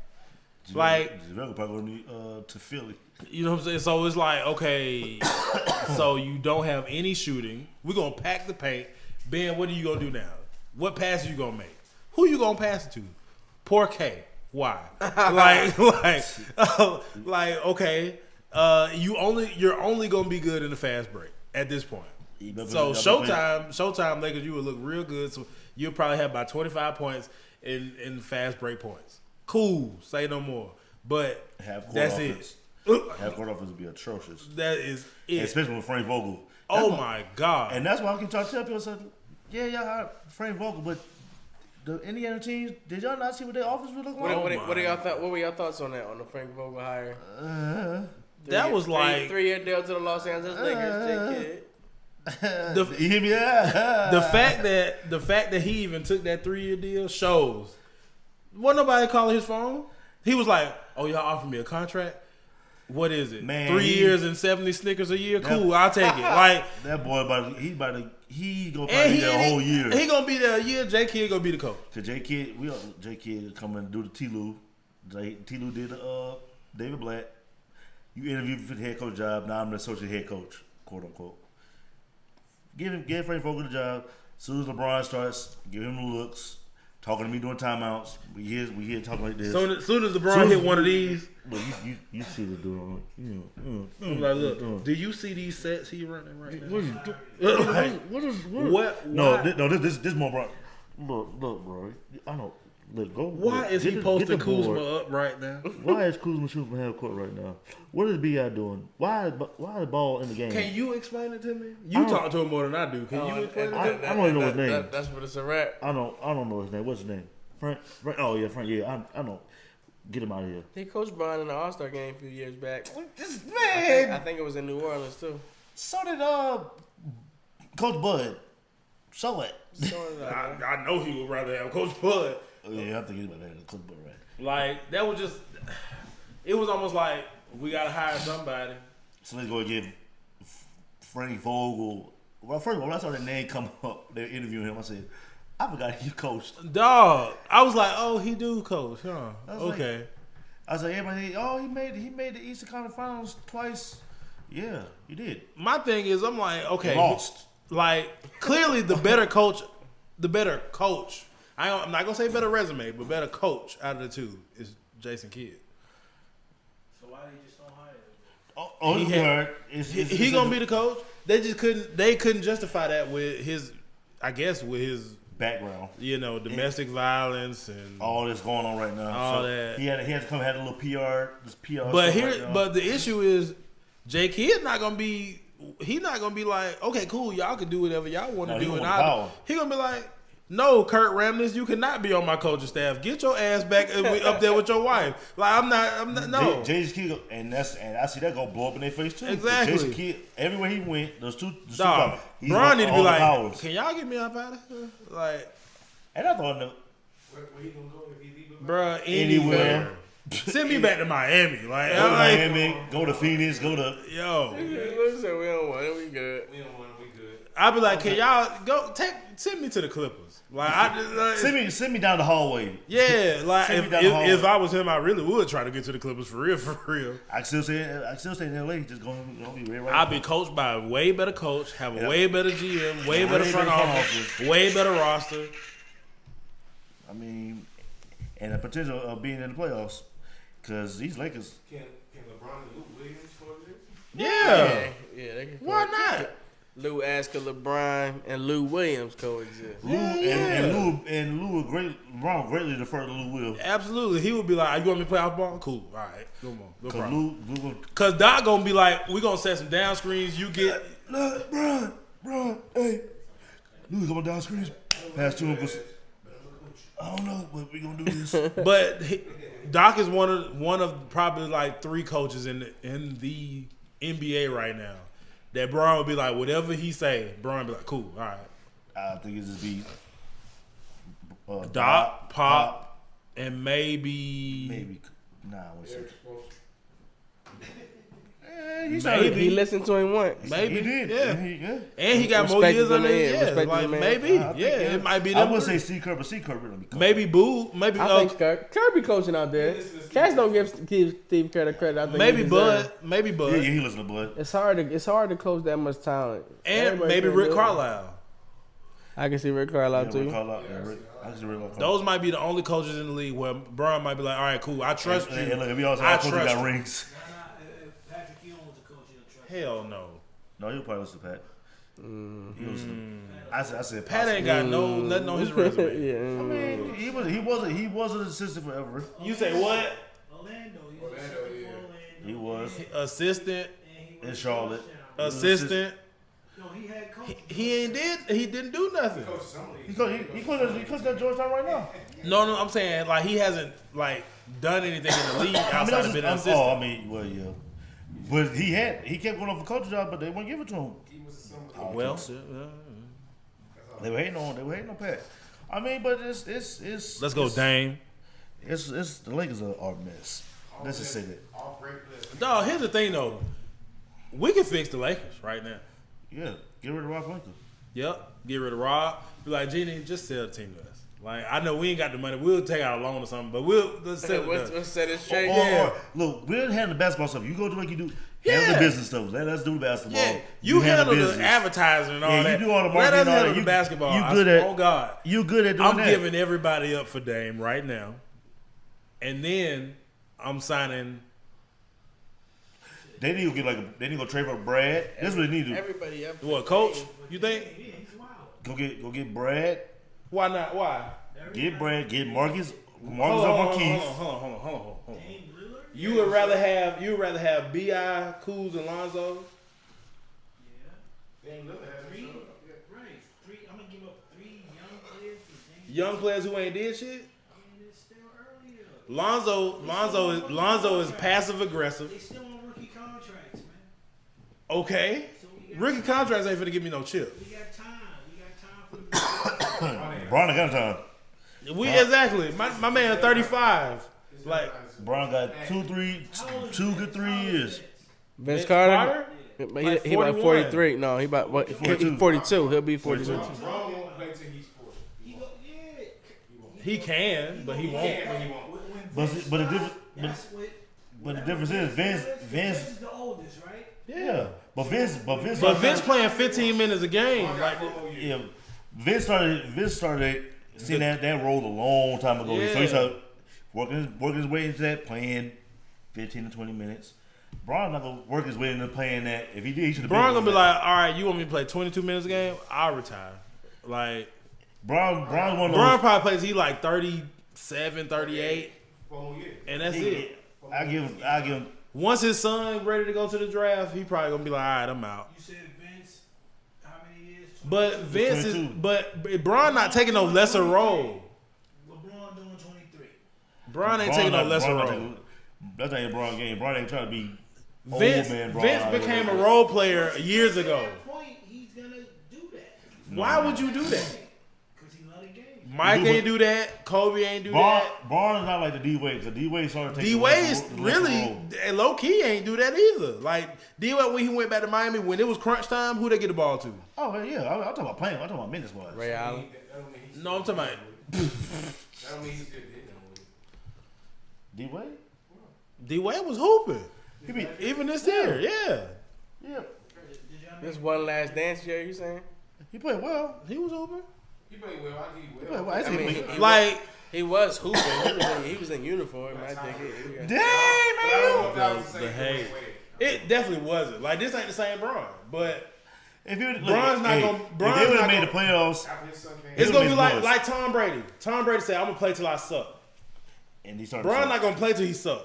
Speaker 3: JaVale probably going to need to Philly.
Speaker 2: You know what I'm saying? So it's like, okay, so you don't have any shooting. We're going to pack the paint. Ben, what are you going to do now? What pass are you going to make? Who you going to pass it to? Poor K. Why? Okay, you're only going to be good in the fast break at this point. So Showtime Lakers, you would look real good. So you'll probably have about 25 points in fast break points. Cool. Say no more. But that's it.
Speaker 3: Half-court offense would be atrocious.
Speaker 2: That is it.
Speaker 3: Especially with Frank Vogel.
Speaker 2: My God.
Speaker 3: And that's why I can try to tell people, yeah, y'all hired Frank Vogel, but the Indiana teams, did y'all not see what their offense would look like?
Speaker 1: What were your thoughts on that, on the Frank Vogel hire?
Speaker 2: That was like
Speaker 1: 3-year deal to the Los Angeles Lakers.
Speaker 2: The fact that he even took that 3-year deal shows. Wasn't nobody calling his phone. He was like, "Oh, y'all offered me a contract. What is it?
Speaker 3: Man,
Speaker 2: 3 years and 70 Snickers a year? Cool, I'll take it." Like
Speaker 3: that boy, he gonna be there a whole year.
Speaker 2: He gonna be there a year. J Kidd gonna be the coach.
Speaker 3: Cause J Kidd come and do the T-Lou. T-Lou did David Blatt. You interviewed for the head coach job. Now I'm the associate head coach, quote unquote. Give Frank Vogel the job. As soon as LeBron starts, give him the looks. Talking to me during timeouts. We here talking like this.
Speaker 2: Soon as LeBron hit one of these,
Speaker 3: but you see the dude.
Speaker 2: I'm like, look, do you see these sets he running right now? What?
Speaker 3: No, this more, bro. Look, bro. I know. Look, go.
Speaker 2: Why is he posting Kuzma up right now?
Speaker 3: Why is Kuzma shooting from half court right now? What is B.I. doing? Why is the ball in the game?
Speaker 2: Can you explain it to me? You talk to him more than I do. Can you explain it to me?
Speaker 3: I don't even know his name.
Speaker 1: That's what it's a rap.
Speaker 3: I don't know his name. What's his name? Frank. Oh yeah, Frank. Yeah, I know. Get him out of here.
Speaker 1: He coached Brian in the All-Star game a few years back.
Speaker 3: This man.
Speaker 1: I think it was in New Orleans too.
Speaker 3: So did Coach Bud. So what?
Speaker 2: I know he would rather have Coach Bud.
Speaker 3: Yeah, I think he's about to have Coach Bud, right?
Speaker 2: Like that was just. It was almost like we gotta hire somebody.
Speaker 3: So let's go and give Frank Vogel. Well, first of all, when I saw that name come up, they were interviewing him. I said, I forgot he coached.
Speaker 2: Dog, I was like, oh, he do coach, huh? Okay.
Speaker 3: I was like, everybody, he made the Eastern Conference Finals twice. Yeah, he did.
Speaker 2: My thing is, I'm like, okay,
Speaker 3: he lost.
Speaker 2: Like clearly, the better coach. I'm not gonna say better resume, but better coach out of the two is Jason Kidd. So why they just don't hire him? He gonna be the coach. They just couldn't justify that with his
Speaker 3: background.
Speaker 2: You know, domestic violence and
Speaker 3: all that's going on right now.
Speaker 2: All that.
Speaker 3: He had to come had a little PR.
Speaker 2: But the issue is, Jay Kidd not gonna be. He not gonna be like, okay, cool, y'all can do whatever y'all want to do, and he gonna be like, no, Kurt Ramness, you cannot be on my coaching staff. Get your ass back up there with your wife. Like I'm not. No.
Speaker 3: Jason Kidd, and I see that gonna blow up in their face too.
Speaker 2: Exactly.
Speaker 3: Jason Kidd, everywhere he went, those two.
Speaker 2: Bron need to be like, can y'all get me up out of here? Like,
Speaker 3: and I thought,
Speaker 4: where he gonna go if he leave?
Speaker 2: Bruh, anywhere. Send me back to Miami. Like,
Speaker 3: go to Miami, go to Phoenix, go to.
Speaker 2: Yo.
Speaker 1: Listen, we don't want it. We good.
Speaker 4: We don't want it. We good.
Speaker 2: I'd be like, can y'all send me to the Clippers? Like,
Speaker 3: send me down the hallway.
Speaker 2: Yeah, like
Speaker 3: Send me down the hallway.
Speaker 2: if I was him, I really would try to get to the Clippers for real.
Speaker 3: I still say in LA, just gonna be red right.
Speaker 2: I'll be coached by a way better coach, have a way better GM, way better front office, way better roster.
Speaker 3: I mean, and the potential of being in the playoffs, because these Lakers.
Speaker 4: Can LeBron and Luke Williams coexist?
Speaker 2: Yeah.
Speaker 1: They can
Speaker 2: Why not?
Speaker 1: Lou Asker, LeBron, and Lou Williams coexist.
Speaker 3: And Lou LeBron greatly defer to Lou Will.
Speaker 2: Absolutely. He would be like, you want me to play off ball? Cool. All right. Come on. No problem.
Speaker 3: Lou
Speaker 2: Because Doc going to be like, we going to set some down screens. You get...
Speaker 3: Bron, hey. Lou going down screens. Pass to him. I don't know, but we going to do this.
Speaker 2: But Doc is one of probably like 3 coaches in the NBA right now. That Bron would be like, whatever he say, Bron would be like, cool, all right.
Speaker 3: I think it just be
Speaker 2: Doc, Pop, and maybe. Nah, what's it?
Speaker 1: He listened to him once.
Speaker 2: Maybe.
Speaker 3: He did.
Speaker 2: Yeah. And he got more
Speaker 1: Respect
Speaker 2: years
Speaker 1: the
Speaker 2: under his
Speaker 1: man.
Speaker 2: years.
Speaker 1: Respect
Speaker 2: Like,
Speaker 1: the man.
Speaker 2: maybe. It might be
Speaker 3: I
Speaker 2: them
Speaker 3: would
Speaker 2: three.
Speaker 3: say Steve Kerr, but Steve Kerr really be coaching.
Speaker 2: Maybe Boo. Maybe
Speaker 1: I think Kirby coaching out there. Cats don't give Steve Kerr the credit. I think
Speaker 2: maybe
Speaker 1: he
Speaker 2: Bud.
Speaker 1: deserves.
Speaker 2: Maybe Bud.
Speaker 3: Yeah, he listen to Bud.
Speaker 1: It's hard to coach that much talent.
Speaker 2: And
Speaker 1: Everybody
Speaker 2: maybe
Speaker 1: can't
Speaker 2: Rick
Speaker 1: do it.
Speaker 2: Carlisle.
Speaker 1: I can see Rick Carlisle
Speaker 3: Yeah,
Speaker 1: too.
Speaker 3: Rick Carlisle. I can see Rick Carlisle.
Speaker 2: Those might be the only coaches in the league where Bron might be like, all right, cool, I trust you.
Speaker 3: And look, if he also
Speaker 2: I
Speaker 3: coach, he
Speaker 2: trust
Speaker 3: got
Speaker 2: you.
Speaker 3: rings.
Speaker 5: If Patrick Ewing was a coach, he'll trust
Speaker 2: Hell no.
Speaker 3: No, he'll probably listen to Pat. He listen. I said
Speaker 2: Pat ain't got nothing on his resume.
Speaker 1: Yeah.
Speaker 3: I mean, he was an assistant forever.
Speaker 2: You say what?
Speaker 5: Orlando, he was assistant for Orlando.
Speaker 3: He was
Speaker 2: Assistant.
Speaker 3: in Charlotte.
Speaker 2: Assistant.
Speaker 5: No, he had coach.
Speaker 2: He didn't do nothing.
Speaker 3: He coached at Georgetown right now.
Speaker 2: No, I'm saying like he hasn't like done anything in the league outside of being an assistant.
Speaker 3: Oh, I mean, well, yeah. But he kept going up for coaching job, but they wouldn't give it to him.
Speaker 2: Well,
Speaker 3: They were hating on Pat. I mean, but it's
Speaker 2: let's go, Dame.
Speaker 3: It's the Lakers are a mess. Let's just say that.
Speaker 2: Dog, here's the thing though. We can fix the Lakers right now.
Speaker 3: Yeah, get rid of Rob Lincoln.
Speaker 2: Yep. Get rid of Rob. Be like, Genie, just sell the team to us. Like, I know we ain't got the money. We'll take out a loan or something, but let's sell it.
Speaker 1: Let's set it straight.
Speaker 3: Or, look, we didn't handle the basketball stuff. You go do like you do. Handle the business stuff. Let us do the basketball.
Speaker 2: Yeah, you handle the
Speaker 3: business.
Speaker 2: advertising and all
Speaker 3: Yeah,
Speaker 2: that.
Speaker 3: you do all the
Speaker 2: Let
Speaker 3: marketing
Speaker 2: us
Speaker 3: and all
Speaker 2: handle
Speaker 3: that.
Speaker 2: the basketball.
Speaker 3: You good at?
Speaker 2: Oh God,
Speaker 3: You good at doing
Speaker 2: I'm
Speaker 3: that?
Speaker 2: giving everybody up for Dame right now, and then I'm signing.
Speaker 3: They need to they need to go trade for Brad. That's what they need to do.
Speaker 1: Everybody up.
Speaker 2: What, coach? You think?
Speaker 5: Yeah, he's wild.
Speaker 3: Go get Brad.
Speaker 2: Why not? Why?
Speaker 3: Get Brad. Get Marcus.
Speaker 2: Hold
Speaker 3: Marcus
Speaker 2: on,
Speaker 3: or
Speaker 2: hold
Speaker 3: Marquise.
Speaker 2: on.
Speaker 5: Dame Lillard?
Speaker 2: You would rather have Bi, Kuz, and Lonzo.
Speaker 5: Yeah. Three? Right. Three. I'm going to give up 3 young players for Dame.
Speaker 2: Young players who ain't did shit.
Speaker 5: I mean, it's still early.
Speaker 2: Lonzo is passive aggressive.
Speaker 5: They still on rookie contracts, man.
Speaker 2: Okay.
Speaker 5: So we got
Speaker 2: Rookie contracts ain't finna give me no chip.
Speaker 5: We got time. We got time for the
Speaker 3: Brian got time.
Speaker 2: Exactly. My man 35. Like
Speaker 3: Brian got 2 good 3 years.
Speaker 1: Vince Carter.
Speaker 2: Like
Speaker 1: He about
Speaker 2: 41.
Speaker 1: 43. No, he about 42. He'll be 42.
Speaker 4: Bron won't play till he's 40.
Speaker 2: he can, but he won't.
Speaker 3: But the difference is Vince.
Speaker 5: Vince is the oldest, right?
Speaker 3: Yeah, but Vince
Speaker 2: playing 15 minutes a game. Like
Speaker 3: Yeah, Vince started seeing that role a long time ago.
Speaker 2: Yeah.
Speaker 3: So he started working his way into that, playing 15 to 20 minutes. Bron not gonna work his way into playing that. If he did, he should have.
Speaker 2: Bron gonna be like, all right, you want me to play 22 minutes a game? I'll retire. Like
Speaker 3: Bron one of
Speaker 2: Bron
Speaker 3: those.
Speaker 2: probably plays. He like 37, 38,
Speaker 4: Full year.
Speaker 2: and that's it.
Speaker 3: I give him.
Speaker 2: Once his son ready to go to the draft, he probably gonna be like, all right, I'm out.
Speaker 5: You said Vince, how many years?
Speaker 2: But Vince is,
Speaker 3: 22.
Speaker 2: but Bron not taking no lesser role.
Speaker 5: LeBron doing 23.
Speaker 2: Bron ain't taking no lesser role.
Speaker 3: That's not a Bron game. Bron ain't trying to be
Speaker 2: Vince,
Speaker 3: old man. Bron
Speaker 2: Vince became a role player years ago.
Speaker 5: At that point, he's gonna do that
Speaker 2: Why would you do that?
Speaker 5: because he love the game.
Speaker 2: Mike ain't do that. Kobe ain't do that.
Speaker 3: Barnes not like the D-Wade. The D-Wade started taking
Speaker 2: D-Wade is really low-key ain't do that either. Like, D-Wade, when he went back to Miami, when it was crunch time, who they get the ball to?
Speaker 3: Oh, yeah. I'm talking about playing. I'm talking about minutes wise.
Speaker 1: Ray Allen.
Speaker 2: No, I'm talking about
Speaker 4: That don't mean he's good to hit them with.
Speaker 3: D-Wade?
Speaker 2: D-Wade was hooping.
Speaker 3: He be,
Speaker 2: Even this year, yeah.
Speaker 3: yeah.
Speaker 1: This one last dance year, you saying?
Speaker 3: He played well.
Speaker 2: He was hooping.
Speaker 4: He played well. I think he
Speaker 3: He played
Speaker 4: well.
Speaker 3: well. I
Speaker 1: I
Speaker 3: say
Speaker 1: mean,
Speaker 3: he played.
Speaker 2: Like,
Speaker 1: he was hooping. He was in uniform. I think it.
Speaker 3: Dang, man.
Speaker 2: the hate. It definitely wasn't. Like, this ain't the same Bron. But
Speaker 3: If you
Speaker 2: Bron's not gonna- Bron's
Speaker 3: if they would
Speaker 2: not
Speaker 3: have made the playoffs,
Speaker 2: it's going to be
Speaker 3: noise.
Speaker 2: like Tom Brady. Tom Brady said, I'm going to play till I suck.
Speaker 3: and he started.
Speaker 2: Bron not going to play till he suck.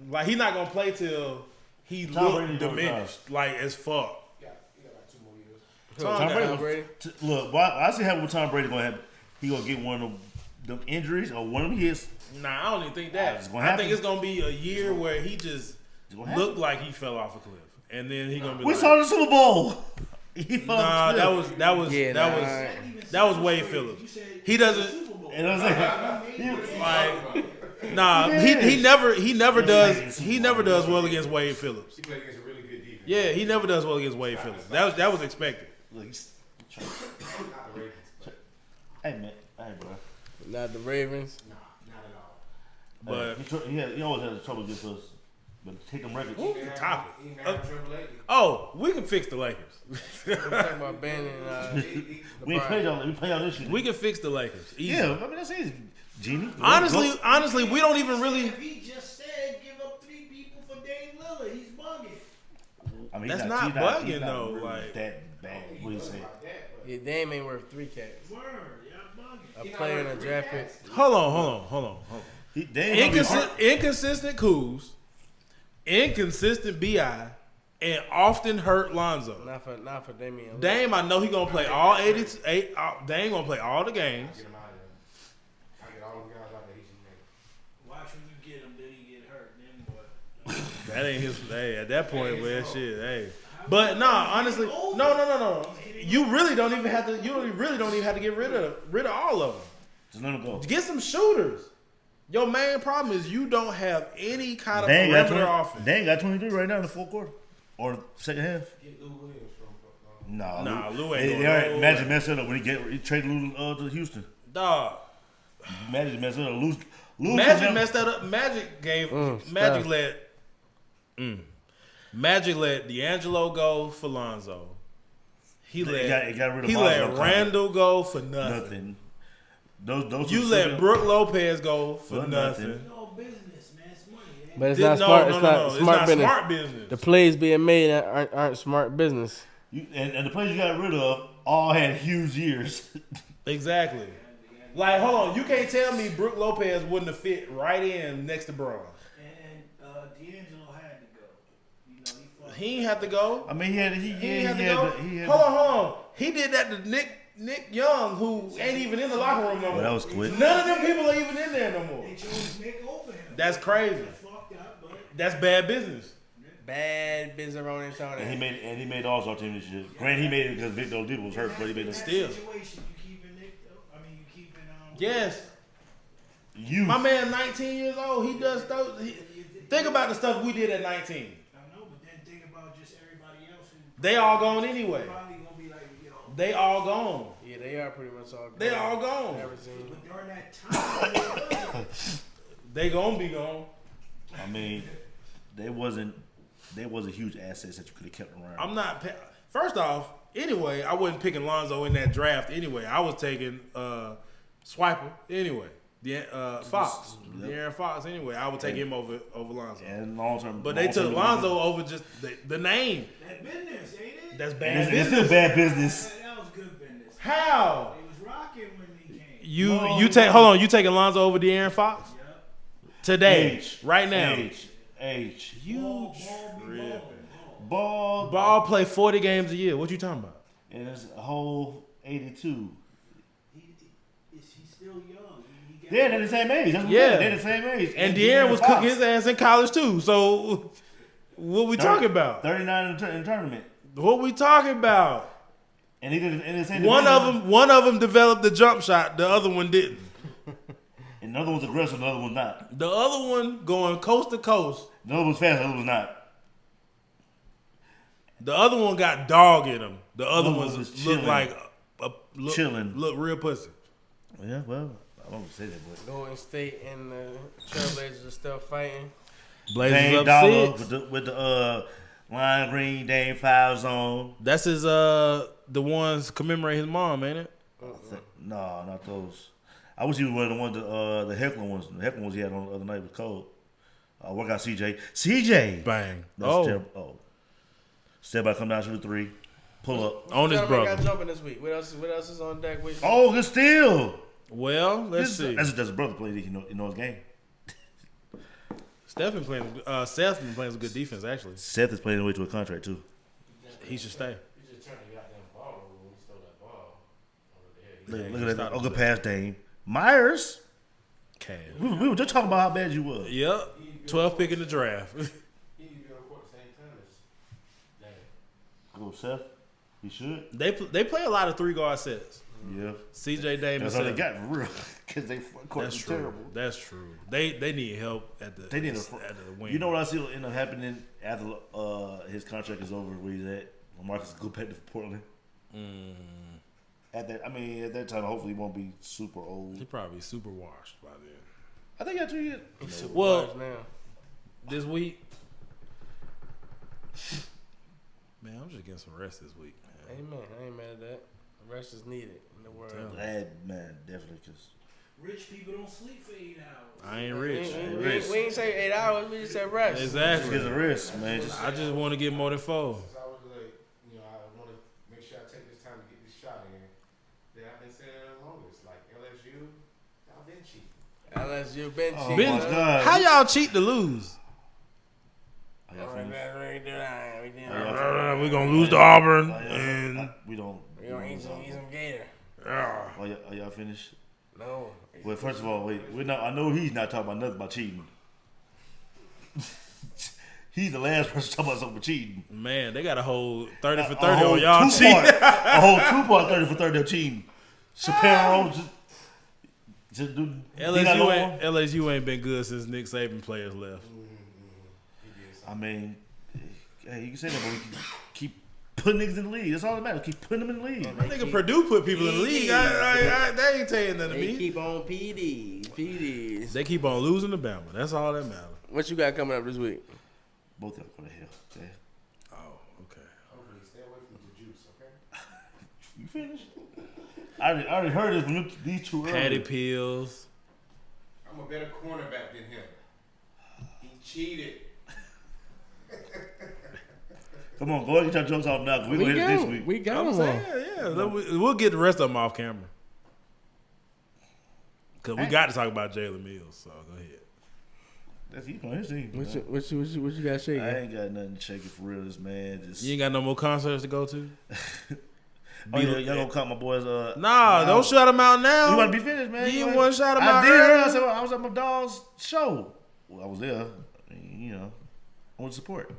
Speaker 2: Like, he not going to play till he
Speaker 3: Tom Brady
Speaker 2: look
Speaker 3: don't
Speaker 2: diminished. Like, as fuck.
Speaker 4: He got like 2 more years.
Speaker 2: Tom
Speaker 1: Tom
Speaker 2: Brady.
Speaker 1: Brady.
Speaker 3: Look, I see happen with Tom Brady going to happen. He gonna get one of them injuries or one of them hits.
Speaker 2: Nah, I don't even think that.
Speaker 3: It's gonna
Speaker 2: I
Speaker 3: happen.
Speaker 2: think it's going to be a year where he just
Speaker 3: It's gonna happen.
Speaker 2: looked like he fell off a cliff. And then he going to be
Speaker 3: We
Speaker 2: like,
Speaker 3: saw the Super Bowl. He fell off the
Speaker 2: nah,
Speaker 3: cliff.
Speaker 2: that was Wade Phillips. He doesn't
Speaker 3: You know what I'm saying?
Speaker 2: like nah, he never does well against Wade Phillips.
Speaker 4: He played against a really good defense.
Speaker 2: Yeah, he never does well against Wade Phillips. That was expected.
Speaker 3: Look, he's-
Speaker 4: Not the Ravens.
Speaker 3: hey, bro.
Speaker 1: Not the Ravens.
Speaker 4: Nah, not at all.
Speaker 2: But
Speaker 3: He always has trouble against us. But take them records.
Speaker 2: Ooh, the topic.
Speaker 4: He ain't had trouble lately.
Speaker 2: Oh, we can fix the Lakers.
Speaker 1: We're talking about Ben and
Speaker 3: We ain't played y'all. We play y'all this year.
Speaker 2: We can fix the Lakers. Easy.
Speaker 3: Yeah, I mean that's easy. Genie.
Speaker 2: Honestly, we don't even really.
Speaker 5: If he just said give up 3 people for Dame Lillard, he's bugging.
Speaker 3: I mean,
Speaker 2: That's
Speaker 3: he's
Speaker 2: not
Speaker 3: he's
Speaker 2: bugging,
Speaker 3: he's
Speaker 2: though,
Speaker 3: really
Speaker 2: like-
Speaker 3: that bad. What do you say?
Speaker 4: About that, but
Speaker 1: yeah, Dame ain't worth 3 cats.
Speaker 5: Word, y'all bugging.
Speaker 1: A
Speaker 4: He not
Speaker 1: player in a
Speaker 4: worth
Speaker 1: draft
Speaker 4: 3
Speaker 1: pick.
Speaker 4: cats.
Speaker 2: Hold on.
Speaker 3: They ain't gonna be hurt.
Speaker 2: Inconsistent Kuz, inconsistent Bi, and often hurt Lonzo.
Speaker 1: Not for Damian. Lillard.
Speaker 2: Dame, I know he gonna play all 88. Dame gonna play all the games.
Speaker 4: Get him out of there. I get all the guys out there. He should make.
Speaker 5: Watch when you get him, then he get hurt. Then what?
Speaker 2: That ain't his. Hey, at that point, man, shit. Hey, but nah, honestly, no. You really don't even have to. Really don't even have to get rid of all of them.
Speaker 3: Just let him go.
Speaker 2: Get some shooters. Your main problem is you don't have any kind of
Speaker 3: They ain't got
Speaker 2: perimeter
Speaker 3: 20.
Speaker 2: offense.
Speaker 3: They ain't got 23 right now in the fourth quarter or second half.
Speaker 4: Get Lou Williams from.
Speaker 3: Nah,
Speaker 2: Lou ain't
Speaker 3: They
Speaker 2: going
Speaker 3: already
Speaker 2: nowhere.
Speaker 3: Magic messed it up when he traded Lou to Houston.
Speaker 2: Dog.
Speaker 3: Magic messed it up. Lou
Speaker 2: Magic messed that up. Magic gave Magic
Speaker 1: stuff.
Speaker 2: Magic let D'Angelo go for Lonzo. He
Speaker 3: It
Speaker 2: let
Speaker 3: got rid of
Speaker 2: Randall go for nothing.
Speaker 3: Nothing. Those
Speaker 2: You
Speaker 3: two
Speaker 2: let
Speaker 3: still-
Speaker 2: Brooke Lopez go for
Speaker 3: For
Speaker 2: nothing.
Speaker 3: nothing.
Speaker 5: No business, man. It's money. Man.
Speaker 1: But it's
Speaker 2: No,
Speaker 1: not smart. It's not
Speaker 2: It's
Speaker 1: smart
Speaker 2: not
Speaker 1: business.
Speaker 2: smart business.
Speaker 1: The plays being made aren't smart business.
Speaker 3: And the players you got rid of all had huge years.
Speaker 2: Exactly. Like, hold on. You can't tell me Brooke Lopez wouldn't have fit right in next to Braun.
Speaker 5: And D'Angelo had to go. You know, he fucked
Speaker 2: He ain't have to go.
Speaker 3: I mean, he had
Speaker 2: Hold on. He did that to Nick Young, who ain't even in the locker room no
Speaker 3: Well, that
Speaker 2: more.
Speaker 3: was quick.
Speaker 2: None of them people are even in there no more.
Speaker 5: They chose Nick over him.
Speaker 2: That's crazy.
Speaker 5: Fucked up, but
Speaker 2: That's bad business.
Speaker 1: Bad business on his own.
Speaker 3: And he made the All-Star team this year. Granted, he made it because Victor Oladipo was hurt, but he made it
Speaker 2: Still.
Speaker 5: situation, you keeping Nick though? I mean, you keeping
Speaker 2: Yes.
Speaker 3: You.
Speaker 2: My man, 19 years old. He does stuff. Think about the stuff we did at 19.
Speaker 5: I know, but then think about just everybody else who
Speaker 2: They all gone anyway.
Speaker 5: probably gonna be like, yo.
Speaker 2: They all gone.
Speaker 1: Yeah, they are pretty much all gone.
Speaker 2: They all gone.
Speaker 1: Never seen.
Speaker 5: But during that time,
Speaker 2: They gonna be gone.
Speaker 3: I mean, they wasn't huge assets that you could have kept around.
Speaker 2: I'm not. First off, anyway, I wasn't picking Lonzo in that draft anyway. I was taking Swiper anyway. Fox, De'Aaron Fox anyway. I would take him over Lonzo.
Speaker 3: And long-term.
Speaker 2: But they took Lonzo over just the name.
Speaker 5: that business, ain't it?
Speaker 2: That's
Speaker 3: And
Speaker 2: bad
Speaker 3: it's
Speaker 2: business.
Speaker 3: still bad business.
Speaker 5: That was good business.
Speaker 2: How?
Speaker 5: He was rocking when he came.
Speaker 2: You take hold on. You taking Lonzo over De'Aaron Fox
Speaker 5: Yep.
Speaker 2: today,
Speaker 3: Age.
Speaker 2: right now?
Speaker 3: Age.
Speaker 2: You
Speaker 5: Ball.
Speaker 3: Ball.
Speaker 2: play 40 games a year. What you talking about?
Speaker 3: And it's a whole 82.
Speaker 5: Is he still young? He got
Speaker 3: Yeah, they're the same age. That's what
Speaker 2: Yeah.
Speaker 3: they're the same age.
Speaker 2: And De'Aaron was cooking his ass in college too. So what we talking about?
Speaker 3: 39 in the tournament.
Speaker 2: What we talking about?
Speaker 3: And he did. And it's
Speaker 2: One of them developed the jump shot. The other one didn't.
Speaker 3: And the other one's aggressive. The other one's not.
Speaker 2: The other one going coast to coast.
Speaker 3: The other one's fast. The other one's not.
Speaker 2: The other one got dog in him. The other
Speaker 3: one
Speaker 2: ones
Speaker 3: was
Speaker 2: look
Speaker 3: chilling.
Speaker 2: like
Speaker 3: Chilling.
Speaker 2: Look real pussy.
Speaker 3: Yeah, well, I don't say that, but
Speaker 1: Golden State and the Trailblazers are still fighting.
Speaker 2: Blazers
Speaker 3: Dame
Speaker 2: up
Speaker 3: Dollar
Speaker 2: 6.
Speaker 3: with the lime green Dame foul zone.
Speaker 2: That's his the ones commemorate his mom, ain't it?
Speaker 3: No, not those. I wish he was one of the ones the heckling ones. The heckling ones he had on the other night was cold. Work out CJ. CJ.
Speaker 2: Bang.
Speaker 3: That's terrible. Oh. Step by, come down, shoot a 3. Pull up.
Speaker 2: On his brother.
Speaker 1: Got jumping this week. What else is on deck with you?
Speaker 3: Oh, good steal.
Speaker 2: Well, let's see.
Speaker 3: That's a brother play. He know his game.
Speaker 2: Seth's been playing some good defense, actually.
Speaker 3: Seth is playing away to a contract, too.
Speaker 2: He should stay.
Speaker 4: He just turned the goddamn ball over when he stole that ball over there.
Speaker 3: Look at that. Oh, good pass, Dame. Myers.
Speaker 2: Cash.
Speaker 3: We were just talking about how bad you was.
Speaker 2: Yep. 12th pick in the draft.
Speaker 4: He need to be on court at the same time as Dame.
Speaker 3: Go, Seth. He should.
Speaker 2: They play a lot of 3-guard sets.
Speaker 3: Yeah.
Speaker 2: CJ Dame
Speaker 3: That's
Speaker 2: and
Speaker 3: all they
Speaker 2: Seth.
Speaker 3: got, for real. Because they court
Speaker 2: That's
Speaker 3: is
Speaker 2: true.
Speaker 3: terrible.
Speaker 2: That's true. They need help at the
Speaker 3: They need
Speaker 2: at the wing.
Speaker 3: You know what I see will end up happening after his contract is over, where he's at? Marcus go back to Portland. At that time, hopefully he won't be super old.
Speaker 2: He probably super washed by then.
Speaker 3: I think he got 2 years.
Speaker 2: Well,
Speaker 1: now.
Speaker 2: this week, man, I'm just getting some rest this week. Man.
Speaker 1: Amen. I ain't mad at that. Rest is needed in the world.
Speaker 3: Glad, man, definitely, because
Speaker 5: Rich people don't sleep for 8 hours.
Speaker 2: I ain't rich.
Speaker 1: We ain't say 8 hours. We just said rest.
Speaker 2: Exactly.
Speaker 3: get the rest, man.
Speaker 2: I just want to get more than 4.
Speaker 4: Since I was like, I want to make sure I take this time to get this shot in. That I've been saying it the longest. Like LSU, y'all been cheating.
Speaker 1: LSU been
Speaker 3: Oh
Speaker 1: cheating.
Speaker 3: my God.
Speaker 2: How y'all cheat to lose? We're gonna lose to Auburn, and
Speaker 3: We don't.
Speaker 1: We gonna eat some gator.
Speaker 3: Are y'all finished?
Speaker 1: No.
Speaker 3: Well, first of all, wait. We're not. I know he's not talking about nothing about cheating. He's the last person talking about something about cheating.
Speaker 2: man, they got a whole 30 for
Speaker 3: A
Speaker 2: 30
Speaker 3: whole
Speaker 2: on y'all
Speaker 3: two-part-
Speaker 2: cheating.
Speaker 3: A whole 2-part 30 for 30 of cheating. Chappelle just do.
Speaker 2: LSU ain't been good since Nick Saban players left.
Speaker 3: I mean, hey, you can say that, but we can keep putting niggas in the league. That's all that matters. Keep putting them in the league.
Speaker 2: My nigga Purdue put people in the league. They ain't saying nothing to
Speaker 1: They
Speaker 2: me.
Speaker 1: keep on PDs.
Speaker 2: They keep on losing to Bama. That's all that matters.
Speaker 1: What you got coming up this week?
Speaker 3: Both of them go to hell. Okay.
Speaker 2: Oh, okay.
Speaker 4: Hopefully, stay away from the juice, okay?
Speaker 3: You finished? I already heard this from these two earlier.
Speaker 2: Patty Pills.
Speaker 4: I'm a better cornerback than him. He cheated.
Speaker 3: Come on, go ahead and get your jokes off now. 'Cause we gonna hit it this week.
Speaker 1: We got
Speaker 2: I'm
Speaker 1: them
Speaker 2: saying, yeah. We'll get the rest of them off camera. Because we got to talk about Jalen Mills, so go ahead.
Speaker 3: That's he on his team.
Speaker 1: What you got shaking?
Speaker 3: I ain't got nothing shaking for real. This man just.
Speaker 2: You ain't got no more concerts to go to?
Speaker 3: Oh, yeah, y'all gonna cut my boys.
Speaker 2: Nah, don't shout them out now.
Speaker 3: You want to be finished, man?
Speaker 2: You want to shout them out
Speaker 3: I did.
Speaker 2: earlier?
Speaker 3: I was at my dog's show. Well, I was there. I want to support.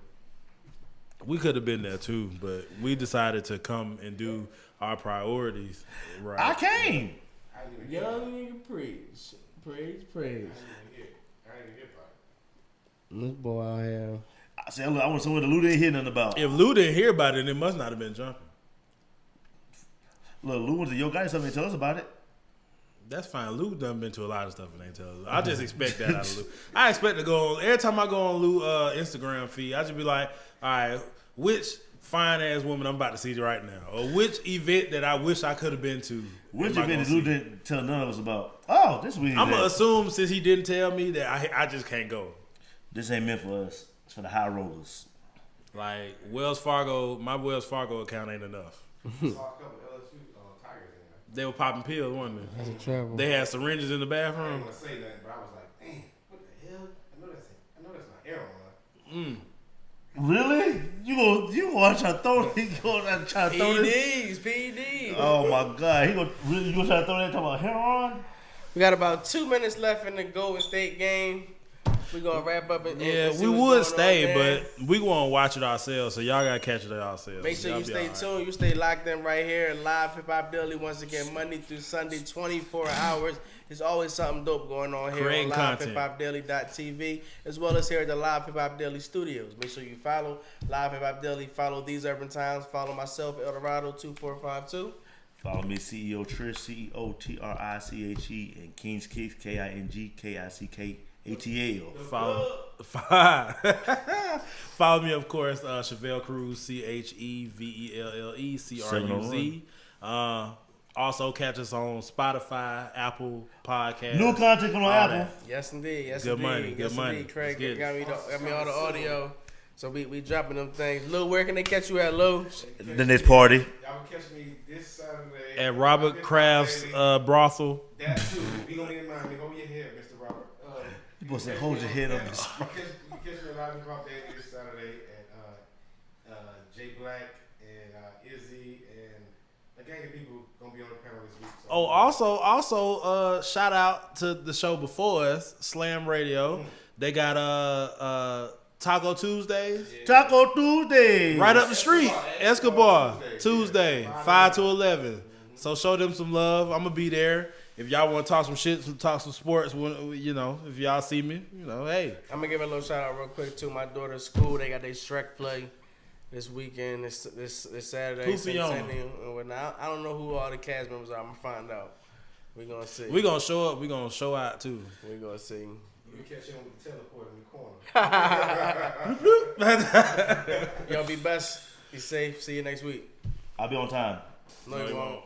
Speaker 2: We could have been there too, but we decided to come and do our priorities. Right.
Speaker 3: I came.
Speaker 4: I didn't even
Speaker 1: Young nigga preach. Praise.
Speaker 4: I didn't even hear about it.
Speaker 1: This boy out here.
Speaker 3: I said, look, I want someone to Lou didn't hear nothing about.
Speaker 2: If Lou didn't hear about it, it must not have been jumping.
Speaker 3: Look, Lou went to your guy something to tell us about it.
Speaker 2: That's fine. Lou done been to a lot of stuff and ain't tell us. I just expect that out of Lou. I expect to go on every time I go on Lou Instagram feed. I just be like, all right, which fine ass woman I'm about to see right now, or which event that I wish I could have been to.
Speaker 3: Which
Speaker 2: am I
Speaker 3: event
Speaker 2: gonna
Speaker 3: Lou
Speaker 2: see?
Speaker 3: didn't tell none of us about? Oh, this week.
Speaker 2: I'm gonna assume since he didn't tell me that I just can't go.
Speaker 3: This ain't meant for us. It's for the high rollers.
Speaker 2: Like Wells Fargo, my Wells Fargo account ain't enough.
Speaker 4: I saw a couple LSU Tigers in there.
Speaker 2: They were popping pills, weren't they?
Speaker 1: That's a travel.
Speaker 2: They had syringes in the
Speaker 4: I didn't
Speaker 2: bathroom.
Speaker 4: want to say nothing, but I was like, damn, what the hell? I know that's not heroin.
Speaker 3: Really? You gonna watch her throw? He gonna try to throw this?
Speaker 1: PEDs.
Speaker 3: Oh my God! You gonna try to throw that talking about heroin?
Speaker 1: We got about 2 minutes left in the Golden State game. We're going to wrap up. And
Speaker 2: Yeah,
Speaker 1: see
Speaker 2: we
Speaker 1: what's
Speaker 2: would
Speaker 1: going
Speaker 2: stay,
Speaker 1: on there.
Speaker 2: but we want to watch it ourselves, so y'all got to catch it ourselves.
Speaker 1: Make sure
Speaker 2: Y'all
Speaker 1: you
Speaker 2: be
Speaker 1: stay
Speaker 2: all right.
Speaker 1: tuned. You stay locked in right here at Live Hip Hop Daily once again, Monday through Sunday, 24 hours. There's always something dope going on here
Speaker 2: Creating
Speaker 1: on
Speaker 2: content.
Speaker 1: LiveHipHopDaily.tv, as well as here at the Live Hip Hop Daily Studios. Make sure you follow Live Hip Hop Daily, follow These Urban Times, follow myself, Eldorado2452.
Speaker 3: Follow me, CEO Triche, CEOTRICHE, and King's Kicks, KINGKICKATAL.
Speaker 2: Follow me, of course, Chevelle Cruz, CHEVELLE CRUZ. Also, catch us on Spotify, Apple Podcasts.
Speaker 3: New content on
Speaker 2: all
Speaker 3: Apple.
Speaker 2: that.
Speaker 1: Yes, indeed. Yes,
Speaker 2: Good
Speaker 1: indeed.
Speaker 2: money,
Speaker 1: Yes,
Speaker 2: good money.
Speaker 1: indeed. Craig
Speaker 2: Let's get
Speaker 1: got me all the audio. So we dropping them things. Lou, where can they catch you at, Lou?
Speaker 3: The next party.
Speaker 4: Y'all can catch me this Saturday
Speaker 2: At Robert Kraft's brothel.
Speaker 4: That too. We gonna need in mind. Hold your head, Mr. Robert.
Speaker 3: You supposed to hold your head up.
Speaker 4: You catch me at Live Hip Hop Daily this Saturday at Jay Black and Izzy and a gang of people gonna be on the panel this week. So.
Speaker 2: Oh, also, shout out to the show before us, Slam Radio. They got Taco Tuesdays.
Speaker 3: Taco Tuesday.
Speaker 2: Right up the street, Escobar, Tuesday, 5 to 11. So show them some love. I'm going to be there. If y'all want to talk some shit, talk some sports, you know, if y'all see me, you know, hey.
Speaker 1: I'm going to give a little shout out real quick to my daughter's school. They got their Shrek play this weekend, this Saturday.
Speaker 2: Who for y'all?
Speaker 1: And whatnot. I don't know who all the cast members are. I'm going to find out. We're going to see.
Speaker 2: We're going to show up. We're going to show out, too.
Speaker 1: We're going to see.
Speaker 4: You catch him with the teleport in the corner.
Speaker 1: Y'all be best. Be safe. See you next week.
Speaker 3: I'll be on time.
Speaker 1: No, you won't.